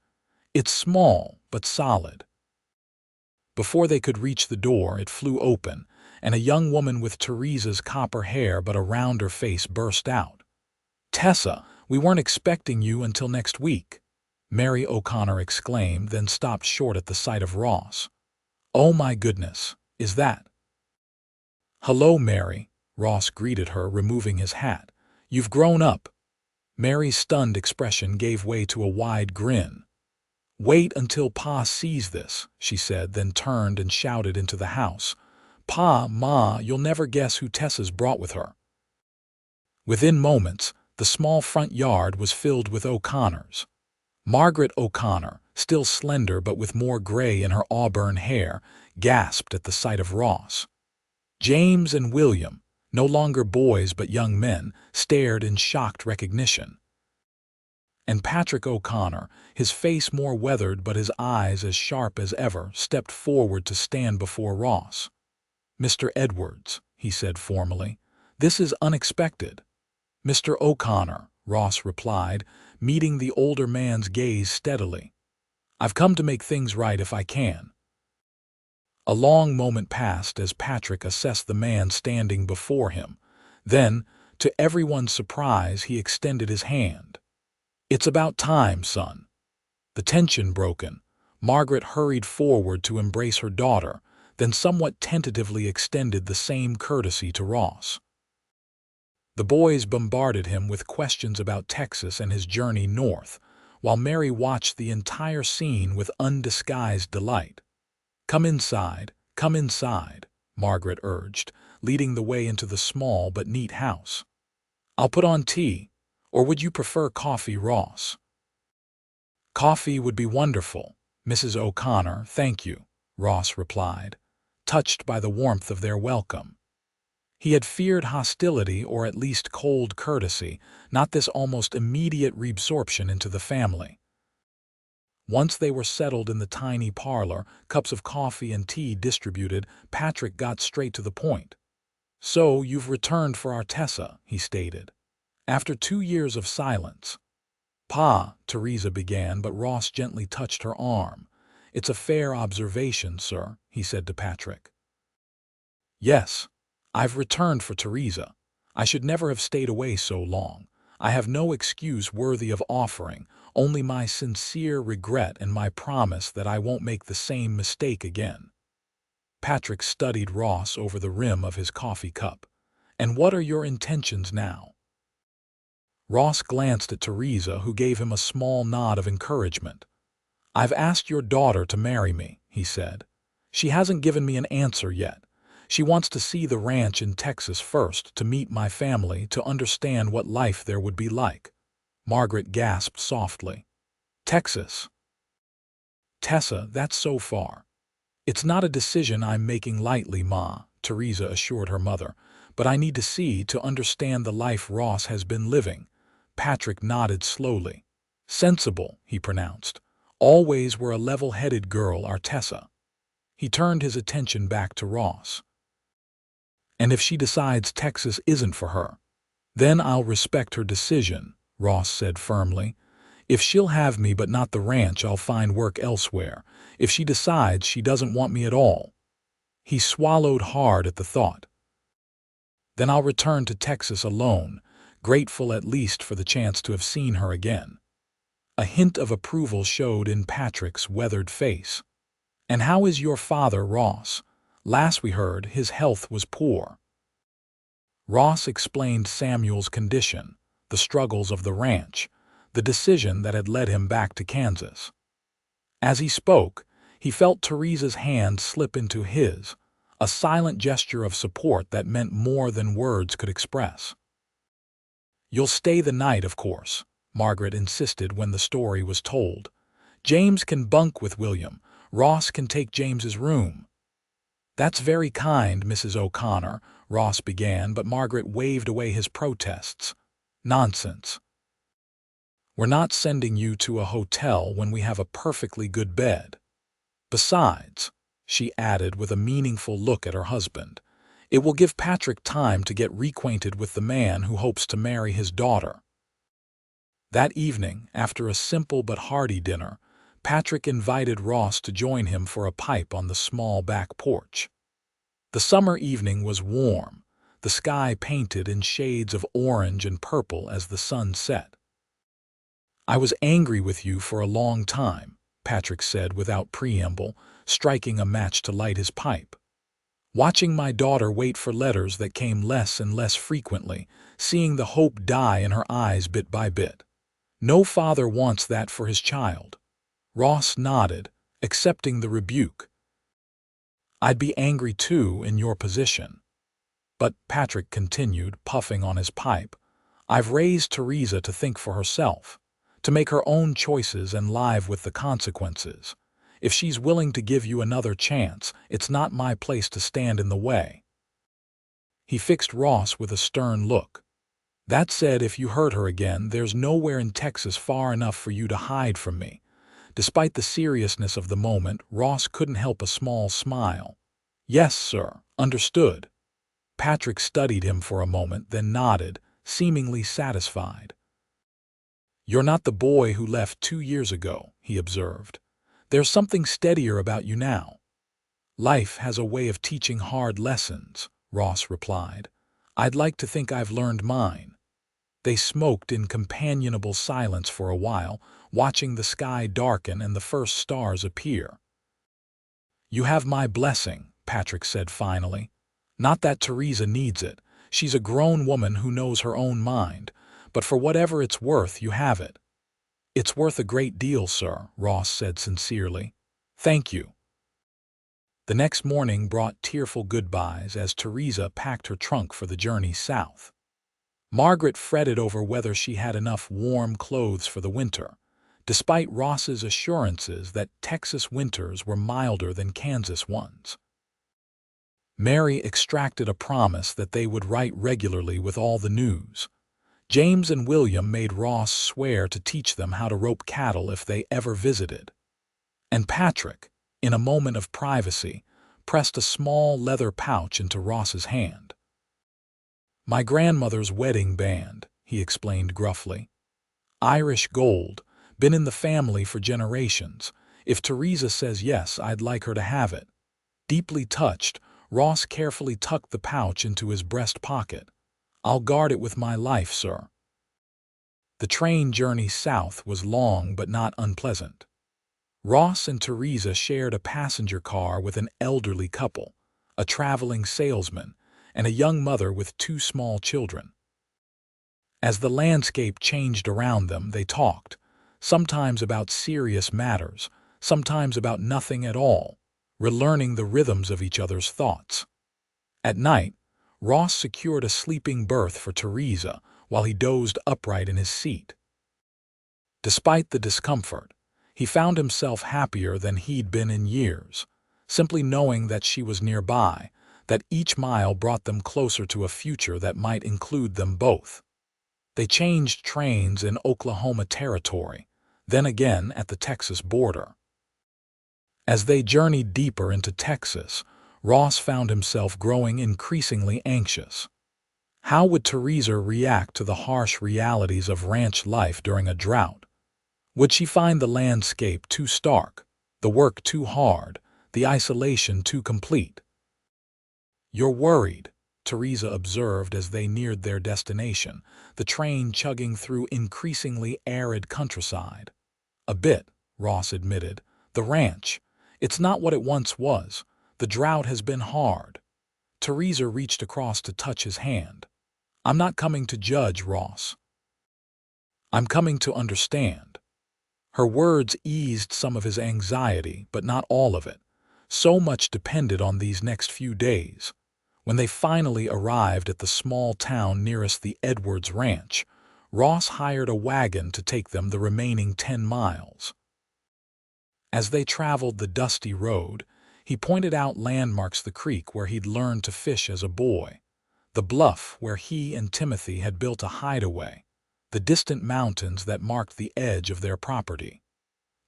It's small, but solid. Before they could reach the door, it flew open, and a young woman with Theresa's copper hair but a rounder face burst out. Tessa, we weren't expecting you until next week, Mary O'Connor exclaimed, then stopped short at the sight of Ross. Oh my goodness, is that? Hello, Mary, Ross greeted her, removing his hat. You've grown up. Mary's stunned expression gave way to a wide grin. Wait until Pa sees this, she said, then turned and shouted into the house. Pa, Ma, you'll never guess who Tessa's brought with her. Within moments, the small front yard was filled with O'Connors. Margaret O'Connor, still slender but with more gray in her auburn hair, gasped at the sight of Ross. James and William, no longer boys but young men, stared in shocked recognition. And Patrick O'Connor, his face more weathered but his eyes as sharp as ever, stepped forward to stand before Ross. Mr. Edwards, he said formally, this is unexpected. Mr. O'Connor, Ross replied, meeting the older man's gaze steadily. I've come to make things right if I can. A long moment passed as Patrick assessed the man standing before him. Then, to everyone's surprise, he extended his hand. It's about time, son. The tension broken, Margaret hurried forward to embrace her daughter, then somewhat tentatively extended the same courtesy to Ross. The boys bombarded him with questions about Texas and his journey north, while Mary watched the entire scene with undisguised delight. Come inside, Margaret urged, leading the way into the small but neat house. I'll put on tea, or would you prefer coffee, Ross? Coffee would be wonderful, Mrs. O'Connor, thank you, Ross replied, touched by the warmth of their welcome. He had feared hostility or at least cold courtesy, not this almost immediate reabsorption into the family. Once they were settled in the tiny parlor, cups of coffee and tea distributed, Patrick got straight to the point. So you've returned for our Tessa, he stated. After 2 years of silence. Pa, Theresa began, but Ross gently touched her arm. It's a fair observation, sir, he said to Patrick. Yes, I've returned for Theresa. I should never have stayed away so long. I have no excuse worthy of offering, only my sincere regret and my promise that I won't make the same mistake again. Patrick studied Ross over the rim of his coffee cup. And what are your intentions now? Ross glanced at Theresa, who gave him a small nod of encouragement. "I've asked your daughter to marry me," he said. "She hasn't given me an answer yet. She wants to see the ranch in Texas first, to meet my family, to understand what life there would be like." Margaret gasped softly. "Texas? Tessa, that's so far." "It's not a decision I'm making lightly, Ma," Theresa assured her mother, "but I need to see, to understand the life Ross has been living." Patrick nodded slowly. "Sensible," he pronounced. "Always were a level-headed girl, our Tessa." He turned his attention back to Ross. "And if she decides Texas isn't for her, then I'll respect her decision," Ross said firmly. "If she'll have me but not the ranch, I'll find work elsewhere. If she decides she doesn't want me at all—" He swallowed hard at the thought. "Then I'll return to Texas alone, grateful at least for the chance to have seen her again." A hint of approval showed in Patrick's weathered face. "And how is your father, Ross? Last we heard, his health was poor." Ross explained Samuel's condition, the struggles of the ranch, the decision that had led him back to Kansas. As he spoke, he felt Theresa's hand slip into his, a silent gesture of support that meant more than words could express. "You'll stay the night, of course," Margaret insisted when the story was told. "James can bunk with William. Ross can take James's room." "That's very kind, Mrs. O'Connor," Ross began, but Margaret waved away his protests. "Nonsense. We're not sending you to a hotel when we have a perfectly good bed. Besides," she added with a meaningful look at her husband, "it will give Patrick time to get reacquainted with the man who hopes to marry his daughter." That evening, after a simple but hearty dinner, Patrick invited Ross to join him for a pipe on the small back porch. The summer evening was warm, the sky painted in shades of orange and purple as the sun set. "I was angry with you for a long time," Patrick said without preamble, striking a match to light his pipe. "Watching my daughter wait for letters that came less and less frequently, seeing the hope die in her eyes bit by bit. No father wants that for his child." Ross nodded, accepting the rebuke. "I'd be angry too in your position. But," Patrick continued, puffing on his pipe, "I've raised Theresa to think for herself, to make her own choices and live with the consequences. If she's willing to give you another chance, it's not my place to stand in the way." He fixed Ross with a stern look. "That said, if you hurt her again, there's nowhere in Texas far enough for you to hide from me." Despite the seriousness of the moment, Ross couldn't help a small smile. "Yes, sir, understood." Patrick studied him for a moment, then nodded, seemingly satisfied. "You're not the boy who left 2 years ago," he observed. "There's something steadier about you now." "Life has a way of teaching hard lessons," Ross replied. "I'd like to think I've learned mine." They smoked in companionable silence for a while, watching the sky darken and the first stars appear. "You have my blessing," Patrick said finally. "Not that Theresa needs it. She's a grown woman who knows her own mind. But for whatever it's worth, you have it." "It's worth a great deal, sir," Ross said sincerely. "Thank you." The next morning brought tearful goodbyes as Theresa packed her trunk for the journey south. Margaret fretted over whether she had enough warm clothes for the winter, despite Ross's assurances that Texas winters were milder than Kansas ones. Mary extracted a promise that they would write regularly with all the news. James and William made Ross swear to teach them how to rope cattle if they ever visited. And Patrick, in a moment of privacy, pressed a small leather pouch into Ross's hand. "My grandmother's wedding band," he explained gruffly. "Irish gold, been in the family for generations. If Theresa says yes, I'd like her to have it." Deeply touched, Ross carefully tucked the pouch into his breast pocket. "I'll guard it with my life, sir." The train journey south was long but not unpleasant. Ross and Theresa shared a passenger car with an elderly couple, a traveling salesman, and a young mother with 2 small children. As the landscape changed around them, they talked, sometimes about serious matters, sometimes about nothing at all, relearning the rhythms of each other's thoughts. At night, Ross secured a sleeping berth for Theresa while he dozed upright in his seat. Despite the discomfort, he found himself happier than he'd been in years, simply knowing that she was nearby, that each mile brought them closer to a future that might include them both. They changed trains in Oklahoma Territory, then again at the Texas border. As they journeyed deeper into Texas, Ross found himself growing increasingly anxious. How would Theresa react to the harsh realities of ranch life during a drought? Would she find the landscape too stark, the work too hard, the isolation too complete? "You're worried," Theresa observed as they neared their destination, the train chugging through increasingly arid countryside. "A bit," Ross admitted. "The ranch. It's not what it once was. The drought has been hard." Theresa reached across to touch his hand. "I'm not coming to judge, Ross. I'm coming to understand." Her words eased some of his anxiety, but not all of it. So much depended on these next few days. When they finally arrived at the small town nearest the Edwards Ranch, Ross hired a wagon to take them the remaining 10 miles. As they traveled the dusty road, he pointed out landmarks: the creek where he'd learned to fish as a boy, the bluff where he and Timothy had built a hideaway, the distant mountains that marked the edge of their property.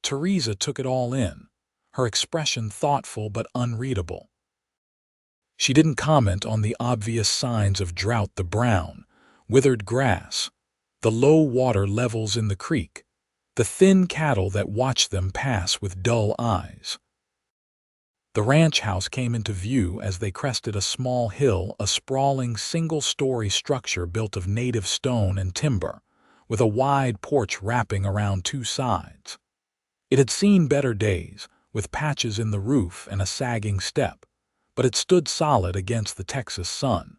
Theresa took it all in, her expression thoughtful but unreadable. She didn't comment on the obvious signs of drought: the brown, withered grass, the low water levels in the creek, the thin cattle that watched them pass with dull eyes. The ranch house came into view as they crested a small hill, a sprawling single-story structure built of native stone and timber, with a wide porch wrapping around 2 sides. It had seen better days, with patches in the roof and a sagging step, but it stood solid against the Texas sun.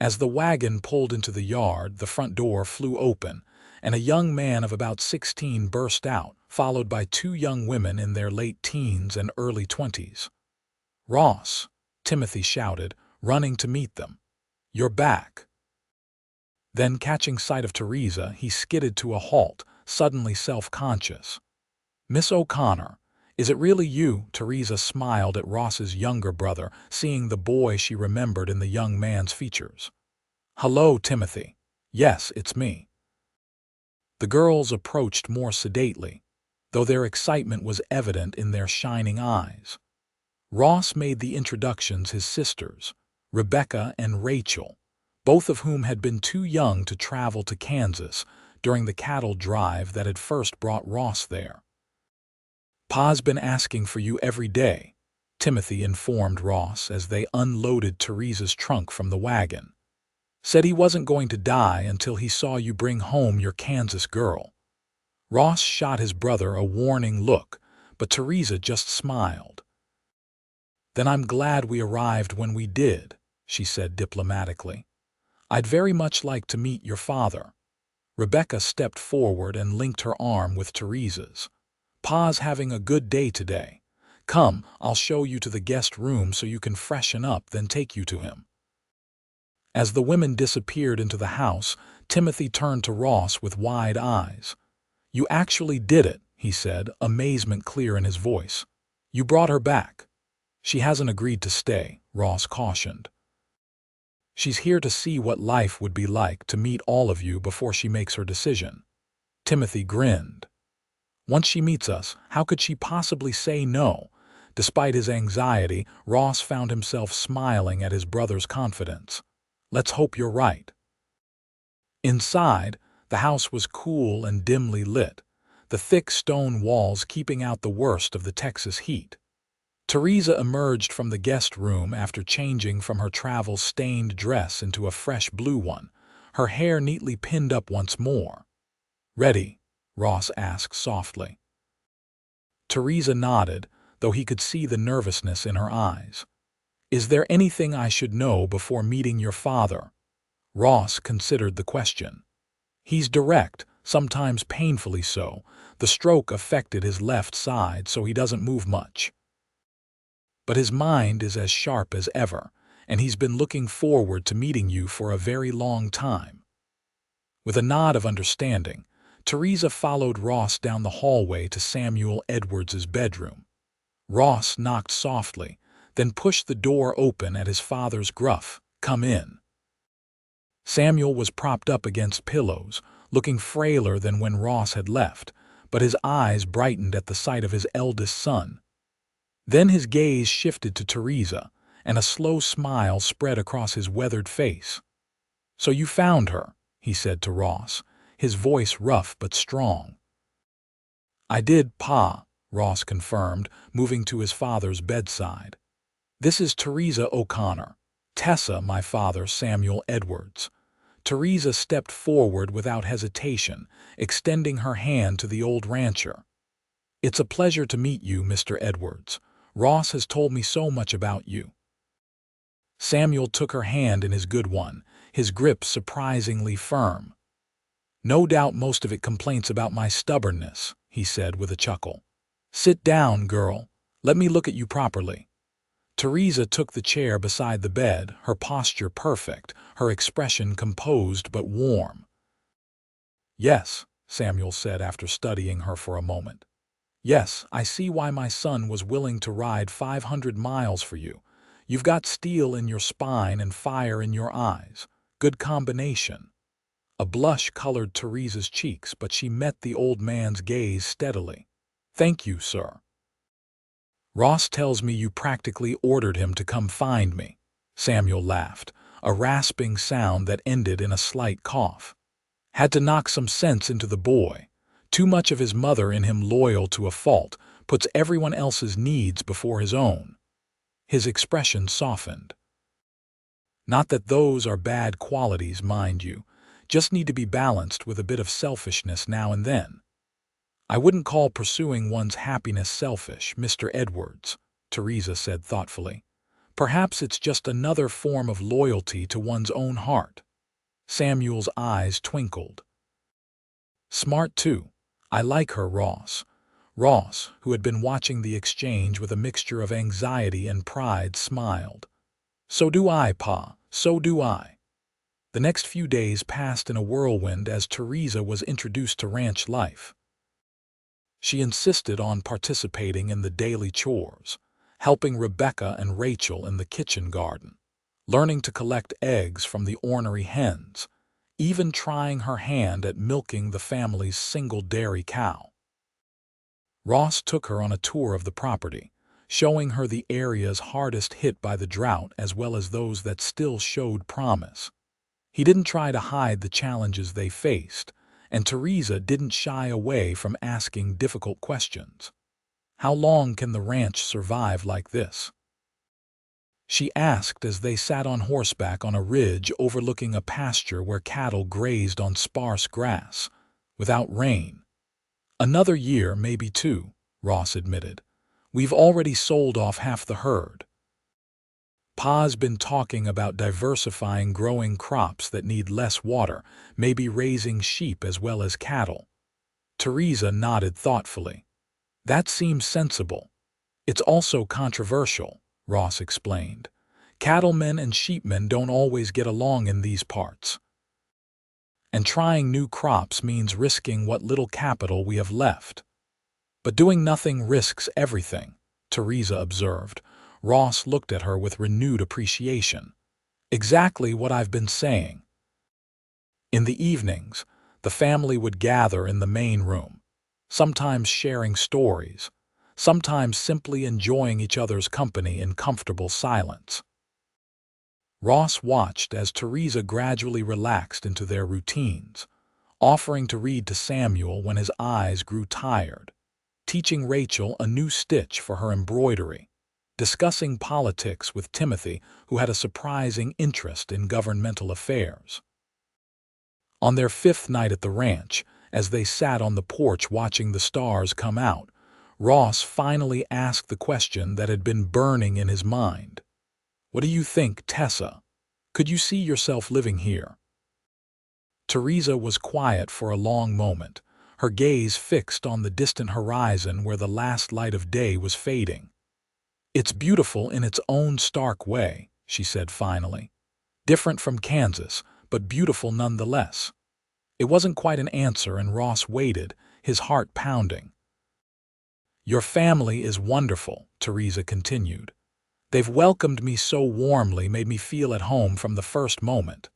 As the wagon pulled into the yard, the front door flew open, and a young man of about 16 burst out, followed by 2 young women in their late teens and early 20s. "Ross," Timothy shouted, running to meet them. "You're back." Then, catching sight of Theresa, he skidded to a halt, suddenly self-conscious. "Miss O'Connor, is it really you?" Theresa smiled at Ross's younger brother, seeing the boy she remembered in the young man's features. "Hello, Timothy. Yes, it's me." The girls approached more sedately, though their excitement was evident in their shining eyes. Ross made the introductions: his sisters, Rebecca and Rachel, both of whom had been too young to travel to Kansas during the cattle drive that had first brought Ross there. "Pa's been asking for you every day," Timothy informed Ross as they unloaded Theresa's trunk from the wagon. "Said he wasn't going to die until he saw you bring home your Kansas girl." Ross shot his brother a warning look, but Theresa just smiled. "Then I'm glad we arrived when we did," she said diplomatically. "I'd very much like to meet your father." Rebecca stepped forward and linked her arm with Theresa's. "Pa's having a good day today. Come, I'll show you to the guest room so you can freshen up, then take you to him." As the women disappeared into the house, Timothy turned to Ross with wide eyes. "You actually did it," he said, amazement clear in his voice. "You brought her back." "She hasn't agreed to stay," Ross cautioned. "She's here to see what life would be like, to meet all of you before she makes her decision." Timothy grinned. "Once she meets us, how could she possibly say no?" Despite his anxiety, Ross found himself smiling at his brother's confidence. "Let's hope you're right." Inside, the house was cool and dimly lit, the thick stone walls keeping out the worst of the Texas heat. Theresa emerged from the guest room after changing from her travel-stained dress into a fresh blue one, her hair neatly pinned up once more. "Ready?" Ross asked softly. Theresa nodded, though he could see the nervousness in her eyes. "Is there anything I should know before meeting your father?" Ross considered the question. He's direct, sometimes painfully so. The stroke affected his left side, so he doesn't move much. But his mind is as sharp as ever, and he's been looking forward to meeting you for a very long time. With a nod of understanding, Theresa followed Ross down the hallway to Samuel Edwards's bedroom. Ross knocked softly, then pushed the door open at his father's gruff, "Come in." Samuel was propped up against pillows, looking frailer than when Ross had left, but his eyes brightened at the sight of his eldest son. Then his gaze shifted to Theresa, and a slow smile spread across his weathered face. "So you found her," he said to Ross, his voice rough but strong. "I did, Pa," Ross confirmed, moving to his father's bedside. "This is Theresa O'Connor. Tessa, my father, Samuel Edwards." Theresa stepped forward without hesitation, extending her hand to the old rancher. "It's a pleasure to meet you, Mr. Edwards. Ross has told me so much about you." Samuel took her hand in his good one, his grip surprisingly firm. "No doubt most of it complaints about my stubbornness," he said with a chuckle. "Sit down, girl. Let me look at you properly." Theresa took the chair beside the bed, her posture perfect, her expression composed but warm. "Yes," Samuel said after studying her for a moment. "Yes, I see why my son was willing to ride 500 miles for you. You've got steel in your spine and fire in your eyes. Good combination." A blush colored Theresa's cheeks, but she met the old man's gaze steadily. "Thank you, sir." "Ross tells me you practically ordered him to come find me." Samuel laughed, a rasping sound that ended in a slight cough. "Had to knock some sense into the boy. Too much of his mother in him, loyal to a fault, puts everyone else's needs before his own." His expression softened. "Not that those are bad qualities, mind you. Just need to be balanced with a bit of selfishness now and then." "I wouldn't call pursuing one's happiness selfish, Mr. Edwards," Theresa said thoughtfully. "Perhaps it's just another form of loyalty to one's own heart." Samuel's eyes twinkled. "Smart, too. I like her, Ross." Ross, who had been watching the exchange with a mixture of anxiety and pride, smiled. "So do I, Pa, so do I." The next few days passed in a whirlwind as Theresa was introduced to ranch life. She insisted on participating in the daily chores, helping Rebecca and Rachel in the kitchen garden, learning to collect eggs from the ornery hens, even trying her hand at milking the family's single dairy cow. Ross took her on a tour of the property, showing her the areas hardest hit by the drought as well as those that still showed promise. He didn't try to hide the challenges they faced, and Theresa didn't shy away from asking difficult questions. "How long can the ranch survive like this?" she asked as they sat on horseback on a ridge overlooking a pasture where cattle grazed on sparse grass, without rain. "Another year, maybe two," Ross admitted. "We've already sold off half the herd." Pa's been talking about diversifying, growing crops that need less water, maybe raising sheep as well as cattle. Theresa nodded thoughtfully. "That seems sensible." "It's also controversial," Ross explained. "Cattlemen and sheepmen don't always get along in these parts. And trying new crops means risking what little capital we have left." "But doing nothing risks everything," Theresa observed. Ross looked at her with renewed appreciation. "Exactly what I've been saying." In the evenings, the family would gather in the main room, sometimes sharing stories, sometimes simply enjoying each other's company in comfortable silence. Ross watched as Theresa gradually relaxed into their routines, offering to read to Samuel when his eyes grew tired, teaching Rachel a new stitch for her embroidery, discussing politics with Timothy, who had a surprising interest in governmental affairs. On their fifth night at the ranch, as they sat on the porch watching the stars come out, Ross finally asked the question that had been burning in his mind. "What do you think, Tessa? Could you see yourself living here?" Theresa was quiet for a long moment, her gaze fixed on the distant horizon where the last light of day was fading. "It's beautiful in its own stark way," she said finally. "Different from Kansas, but beautiful nonetheless." It wasn't quite an answer, and Ross waited, his heart pounding. "Your family is wonderful," Theresa continued. "They've welcomed me so warmly, made me feel at home from the first moment."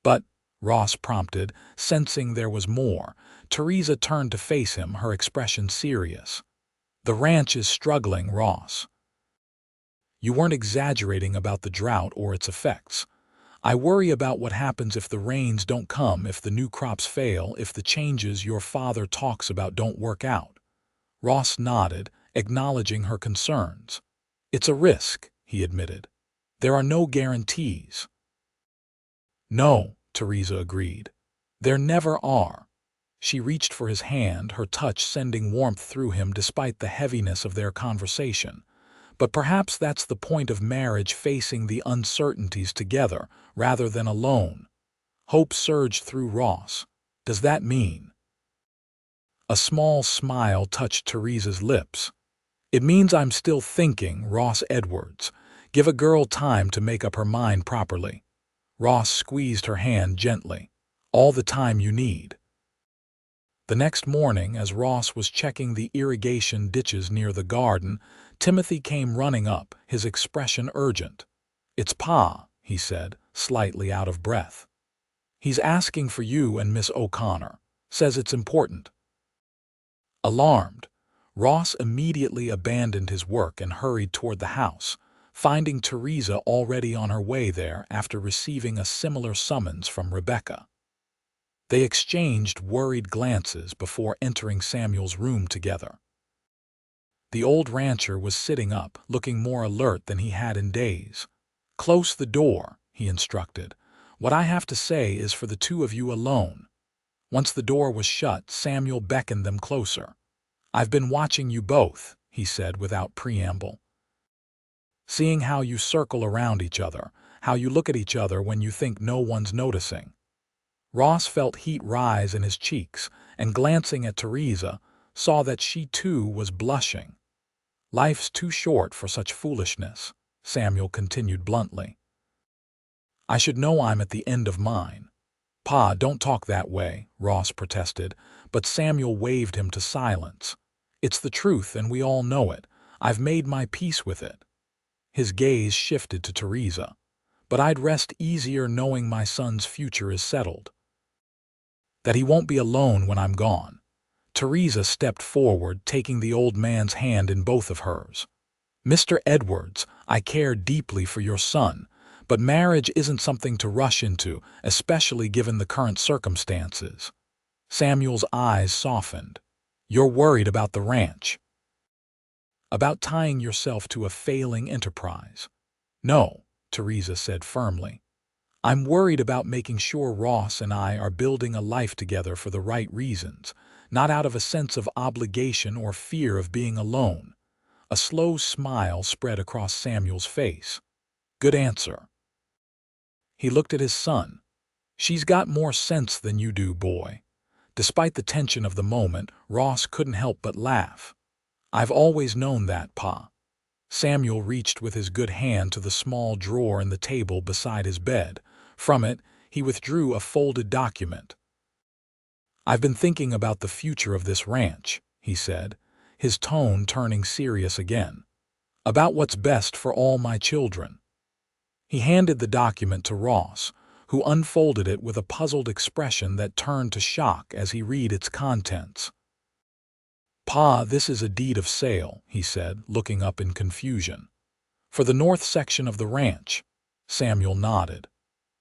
"But," Ross prompted, sensing there was more. Theresa turned to face him, her expression serious. "The ranch is struggling, Ross. You weren't exaggerating about the drought or its effects. I worry about what happens if the rains don't come, if the new crops fail, if the changes your father talks about don't work out." Ross nodded, acknowledging her concerns. "It's a risk," he admitted. "There are no guarantees." "No," Theresa agreed. "There never are." She reached for his hand, her touch sending warmth through him despite the heaviness of their conversation. "But perhaps that's the point of marriage, facing the uncertainties together rather than alone." Hope surged through Ross. "Does that mean—" A small smile touched Theresa's lips. "It means I'm still thinking, Ross Edwards. Give a girl time to make up her mind properly." Ross squeezed her hand gently. "All the time you need." The next morning, as Ross was checking the irrigation ditches near the garden, Timothy came running up, his expression urgent. "It's Pa," he said, slightly out of breath. "He's asking for you and Miss O'Connor. Says it's important." Alarmed, Ross immediately abandoned his work and hurried toward the house, finding Theresa already on her way there after receiving a similar summons from Rebecca. They exchanged worried glances before entering Samuel's room together. The old rancher was sitting up, looking more alert than he had in days. "Close the door," he instructed. "What I have to say is for the two of you alone." Once the door was shut, Samuel beckoned them closer. "I've been watching you both," he said without preamble. "Seeing how you circle around each other, how you look at each other when you think no one's noticing." Ross felt heat rise in his cheeks, and glancing at Theresa, saw that she too was blushing. "Life's too short for such foolishness," Samuel continued bluntly. "I should know I'm at the end of mine." "Pa, don't talk that way," Ross protested, but Samuel waved him to silence. "It's the truth, and we all know it. I've made my peace with it." His gaze shifted to Theresa. "But I'd rest easier knowing my son's future is settled. That he won't be alone when I'm gone." Theresa stepped forward, taking the old man's hand in both of hers. "Mr. Edwards, I care deeply for your son, but marriage isn't something to rush into, especially given the current circumstances." Samuel's eyes softened. "You're worried about the ranch? About tying yourself to a failing enterprise?" "No," Theresa said firmly. "I'm worried about making sure Ross and I are building a life together for the right reasons, not out of a sense of obligation or fear of being alone." A slow smile spread across Samuel's face. "Good answer." He looked at his son. "She's got more sense than you do, boy." Despite the tension of the moment, Ross couldn't help but laugh. "I've always known that, Pa." Samuel reached with his good hand to the small drawer in the table beside his bed. From it, he withdrew a folded document. "I've been thinking about the future of this ranch," he said, his tone turning serious again. "About what's best for all my children." He handed the document to Ross, who unfolded it with a puzzled expression that turned to shock as he read its contents. "Pa, this is a deed of sale," he said, looking up in confusion. "For the north section of the ranch." Samuel nodded.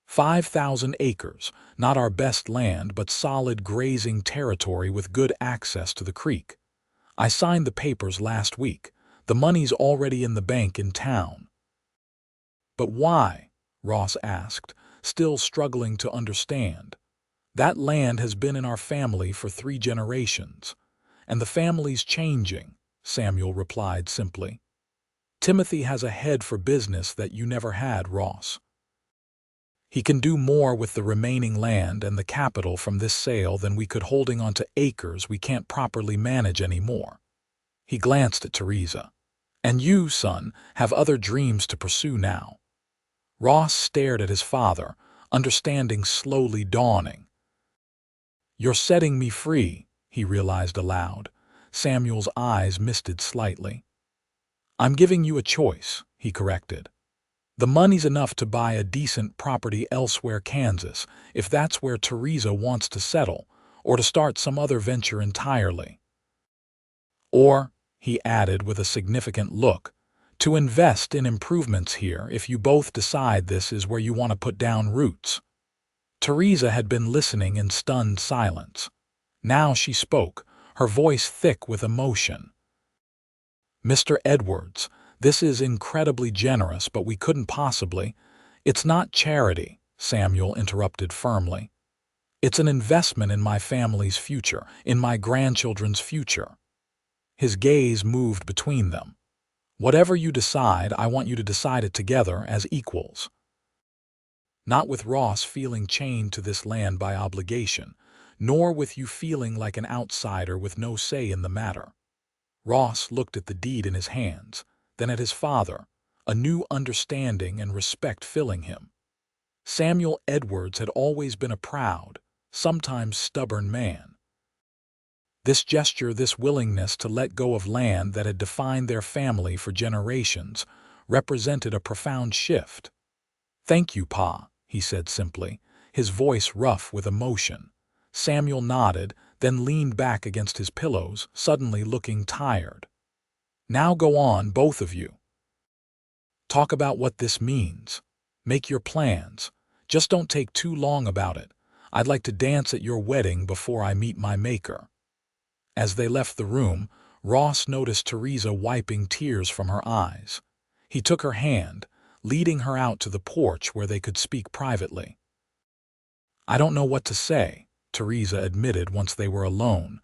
5,000 acres, not our best land, but solid grazing territory with good access to the creek. I signed the papers last week. The money's already in the bank in town." "But why?" Ross asked, still struggling to understand. "That land has been in our family for 3 generations. And the family's changing," Samuel replied simply. "Timothy has a head for business that you never had, Ross." He can do more with the remaining land and the capital from this sale than we could holding on to acres we can't properly manage anymore. He glanced at Theresa. And you, son, have other dreams to pursue now. Ross stared at his father, understanding slowly dawning. You're setting me free, he realized aloud. Samuel's eyes misted slightly. I'm giving you a choice, he corrected. The money's enough to buy a decent property elsewhere, Kansas, if that's where Theresa wants to settle, or to start some other venture entirely. Or, he added with a significant look, to invest in improvements here if you both decide this is where you want to put down roots. Theresa had been listening in stunned silence. Now she spoke, her voice thick with emotion. Mr. Edwards, this is incredibly generous, but we couldn't possibly. It's not charity, Samuel interrupted firmly. It's an investment in my family's future, in my grandchildren's future. His gaze moved between them. Whatever you decide, I want you to decide it together as equals. Not with Ross feeling chained to this land by obligation, nor with you feeling like an outsider with no say in the matter. Ross looked at the deed in his hands, then at his father, a new understanding and respect filling him. Samuel Edwards had always been a proud, sometimes stubborn man. This gesture, this willingness to let go of land that had defined their family for generations, represented a profound shift. Thank you, Pa, he said simply, his voice rough with emotion. Samuel nodded, then leaned back against his pillows, suddenly looking tired. Now go on, both of you. Talk about what this means. Make your plans. Just don't take too long about it. I'd like to dance at your wedding before I meet my maker. As they left the room, Ross noticed Theresa wiping tears from her eyes. He took her hand, leading her out to the porch where they could speak privately. I don't know what to say, Theresa admitted once they were alone.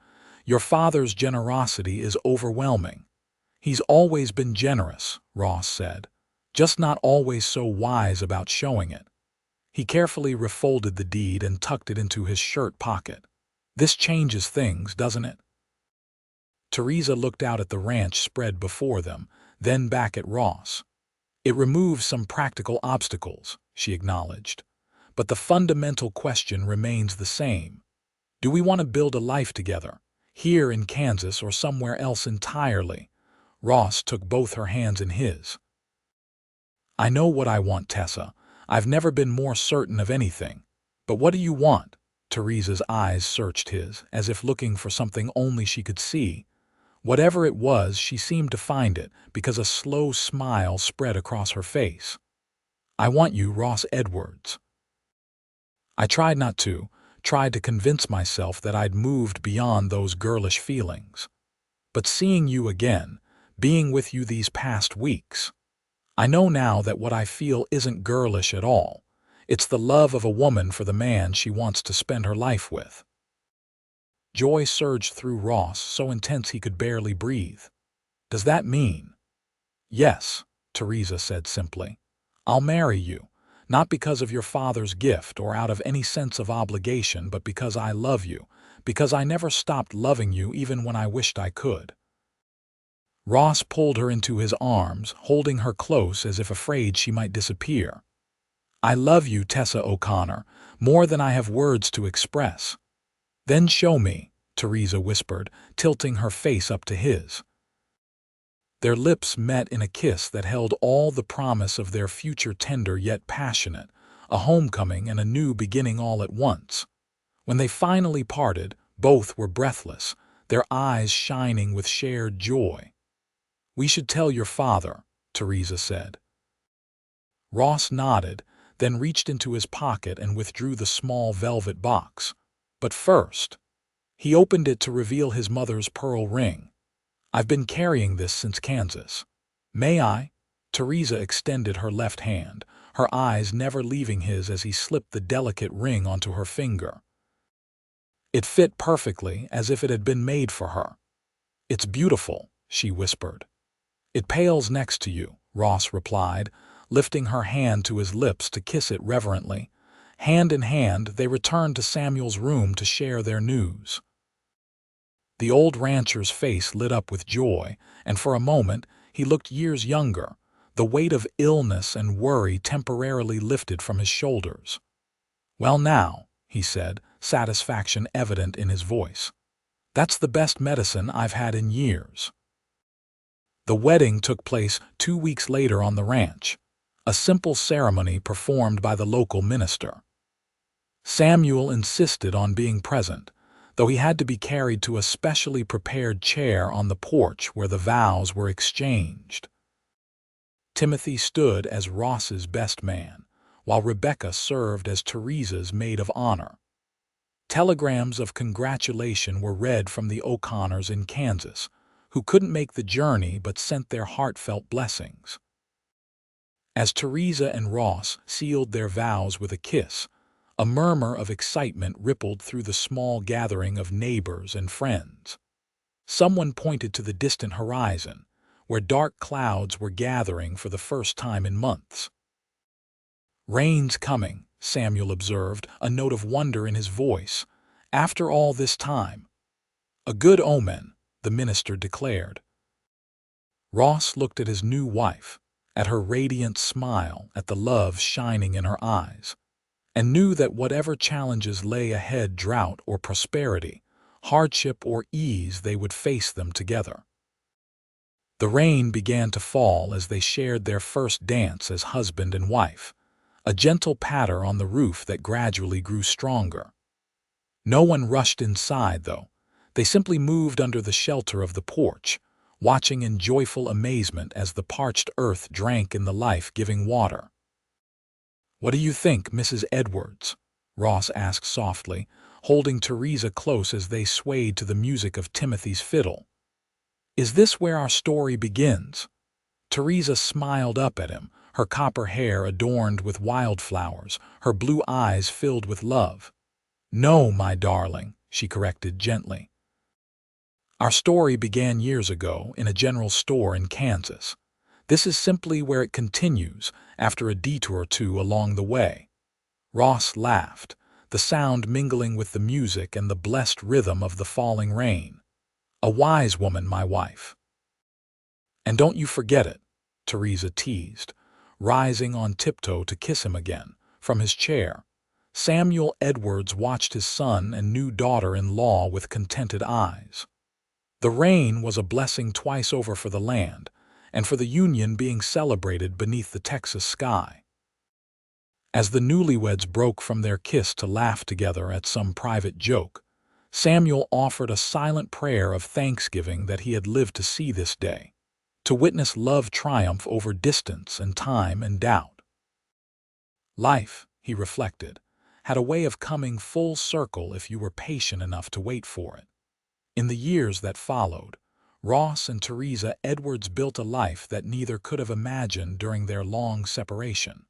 Your father's generosity is overwhelming. He's always been generous, Ross said, just not always so wise about showing it. He carefully refolded the deed and tucked it into his shirt pocket. This changes things, doesn't it? Theresa looked out at the ranch spread before them, then back at Ross. It removes some practical obstacles, she acknowledged. But the fundamental question remains the same. Do we want to build a life together, here in Kansas or somewhere else entirely? Ross took both her hands in his. I know what I want, Tessa. I've never been more certain of anything. But what do you want? Theresa's eyes searched his, as if looking for something only she could see. Whatever it was, she seemed to find it, because a slow smile spread across her face. I want you, Ross Edwards. I tried to convince myself that I'd moved beyond those girlish feelings. But seeing you again, being with you these past weeks, I know now that what I feel isn't girlish at all. It's the love of a woman for the man she wants to spend her life with. Joy surged through Ross, so intense he could barely breathe. Does that mean? Yes, Theresa said simply. I'll marry you, not because of your father's gift or out of any sense of obligation, but because I love you, because I never stopped loving you even when I wished I could. Ross pulled her into his arms, holding her close as if afraid she might disappear. I love you, Theresa O'Connor, more than I have words to express. Then show me, Theresa whispered, tilting her face up to his. Their lips met in a kiss that held all the promise of their future, tender yet passionate, a homecoming and a new beginning all at once. When they finally parted, both were breathless, their eyes shining with shared joy. We should tell your father, Theresa said. Ross nodded, then reached into his pocket and withdrew the small velvet box. But first, he opened it to reveal his mother's pearl ring. I've been carrying this since Kansas. May I? Theresa extended her left hand, her eyes never leaving his as he slipped the delicate ring onto her finger. It fit perfectly, as if it had been made for her. It's beautiful, she whispered. It pales next to you, Ross replied, lifting her hand to his lips to kiss it reverently. Hand in hand, they returned to Samuel's room to share their news. The old rancher's face lit up with joy, and for a moment he looked years younger, the weight of illness and worry temporarily lifted from his shoulders. "Well now," he said, satisfaction evident in his voice. "That's the best medicine I've had in years." The wedding took place 2 weeks later on the ranch, a simple ceremony performed by the local minister. Samuel insisted on being present, though he had to be carried to a specially prepared chair on the porch where the vows were exchanged. Timothy stood as Ross's best man, while Rebecca served as Theresa's maid of honor. Telegrams of congratulation were read from the O'Connors in Kansas, who couldn't make the journey but sent their heartfelt blessings. As Theresa and Ross sealed their vows with a kiss, a murmur of excitement rippled through the small gathering of neighbors and friends. Someone pointed to the distant horizon, where dark clouds were gathering for the first time in months. "Rain's coming," Samuel observed, a note of wonder in his voice. "After all this time." "A good omen," the minister declared. Ross looked at his new wife, at her radiant smile, at the love shining in her eyes, and knew that whatever challenges lay ahead, drought or prosperity, hardship or ease, they would face them together. The rain began to fall as they shared their first dance as husband and wife, a gentle patter on the roof that gradually grew stronger. No one rushed inside, though. They simply moved under the shelter of the porch, watching in joyful amazement as the parched earth drank in the life-giving water. "What do you think, Mrs. Edwards?" Ross asked softly, holding Theresa close as they swayed to the music of Timothy's fiddle. "Is this where our story begins?" Theresa smiled up at him, her copper hair adorned with wildflowers, her blue eyes filled with love. "No, my darling," she corrected gently. "Our story began years ago in a general store in Kansas. This is simply where it continues, after a detour or two along the way." Ross laughed, the sound mingling with the music and the blessed rhythm of the falling rain. "A wise woman, my wife." "And don't you forget it," Theresa teased, rising on tiptoe to kiss him again, from his chair. Samuel Edwards watched his son and new daughter-in-law with contented eyes. The rain was a blessing twice over for the land, and for the union being celebrated beneath the Texas sky. As the newlyweds broke from their kiss to laugh together at some private joke, Samuel offered a silent prayer of thanksgiving that he had lived to see this day, to witness love triumph over distance and time and doubt. Life, he reflected, had a way of coming full circle if you were patient enough to wait for it. In the years that followed, Ross and Theresa Edwards built a life that neither could have imagined during their long separation.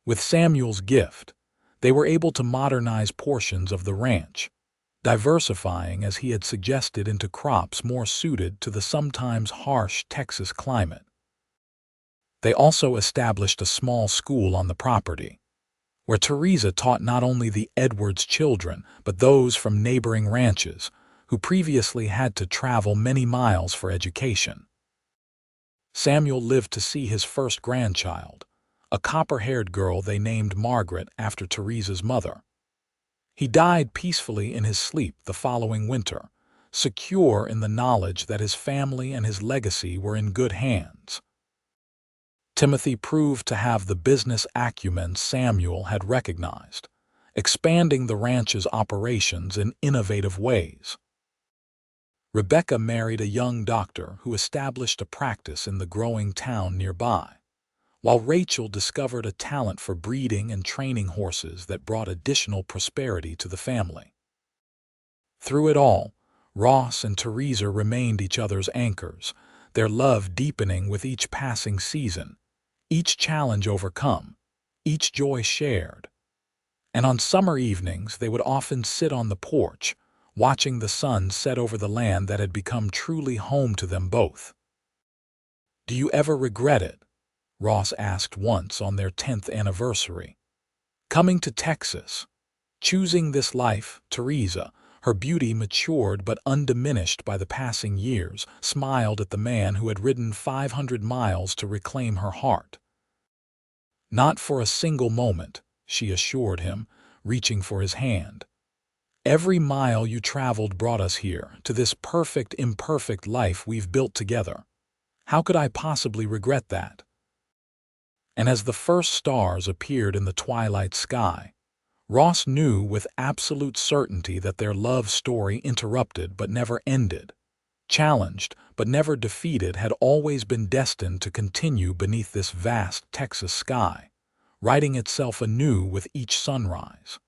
With Samuel's gift, they were able to modernize portions of the ranch, diversifying as he had suggested into crops more suited to the sometimes harsh Texas climate. They also established a small school on the property, where Theresa taught not only the Edwards children but those from neighboring ranches who previously had to travel many miles for education. Samuel lived to see his first grandchild, a copper-haired girl they named Margaret after Theresa's mother. He died peacefully in his sleep the following winter, secure in the knowledge that his family and his legacy were in good hands. Timothy proved to have the business acumen Samuel had recognized, expanding the ranch's operations in innovative ways. Rebecca married a young doctor who established a practice in the growing town nearby, while Rachel discovered a talent for breeding and training horses that brought additional prosperity to the family. Through it all, Ross and Theresa remained each other's anchors, their love deepening with each passing season, each challenge overcome, each joy shared. And on summer evenings they would often sit on the porch, watching the sun set over the land that had become truly home to them both. "Do you ever regret it?" Ross asked once on their 10th anniversary. Coming to Texas, choosing this life, Theresa, her beauty matured but undiminished by the passing years, smiled at the man who had ridden 500 miles to reclaim her heart. "Not for a single moment," she assured him, reaching for his hand. "Every mile you traveled brought us here, to this perfect, imperfect life we've built together. How could I possibly regret that?" And as the first stars appeared in the twilight sky, Ross knew with absolute certainty that their love story, interrupted but never ended, challenged but never defeated, had always been destined to continue beneath this vast Texas sky, writing itself anew with each sunrise.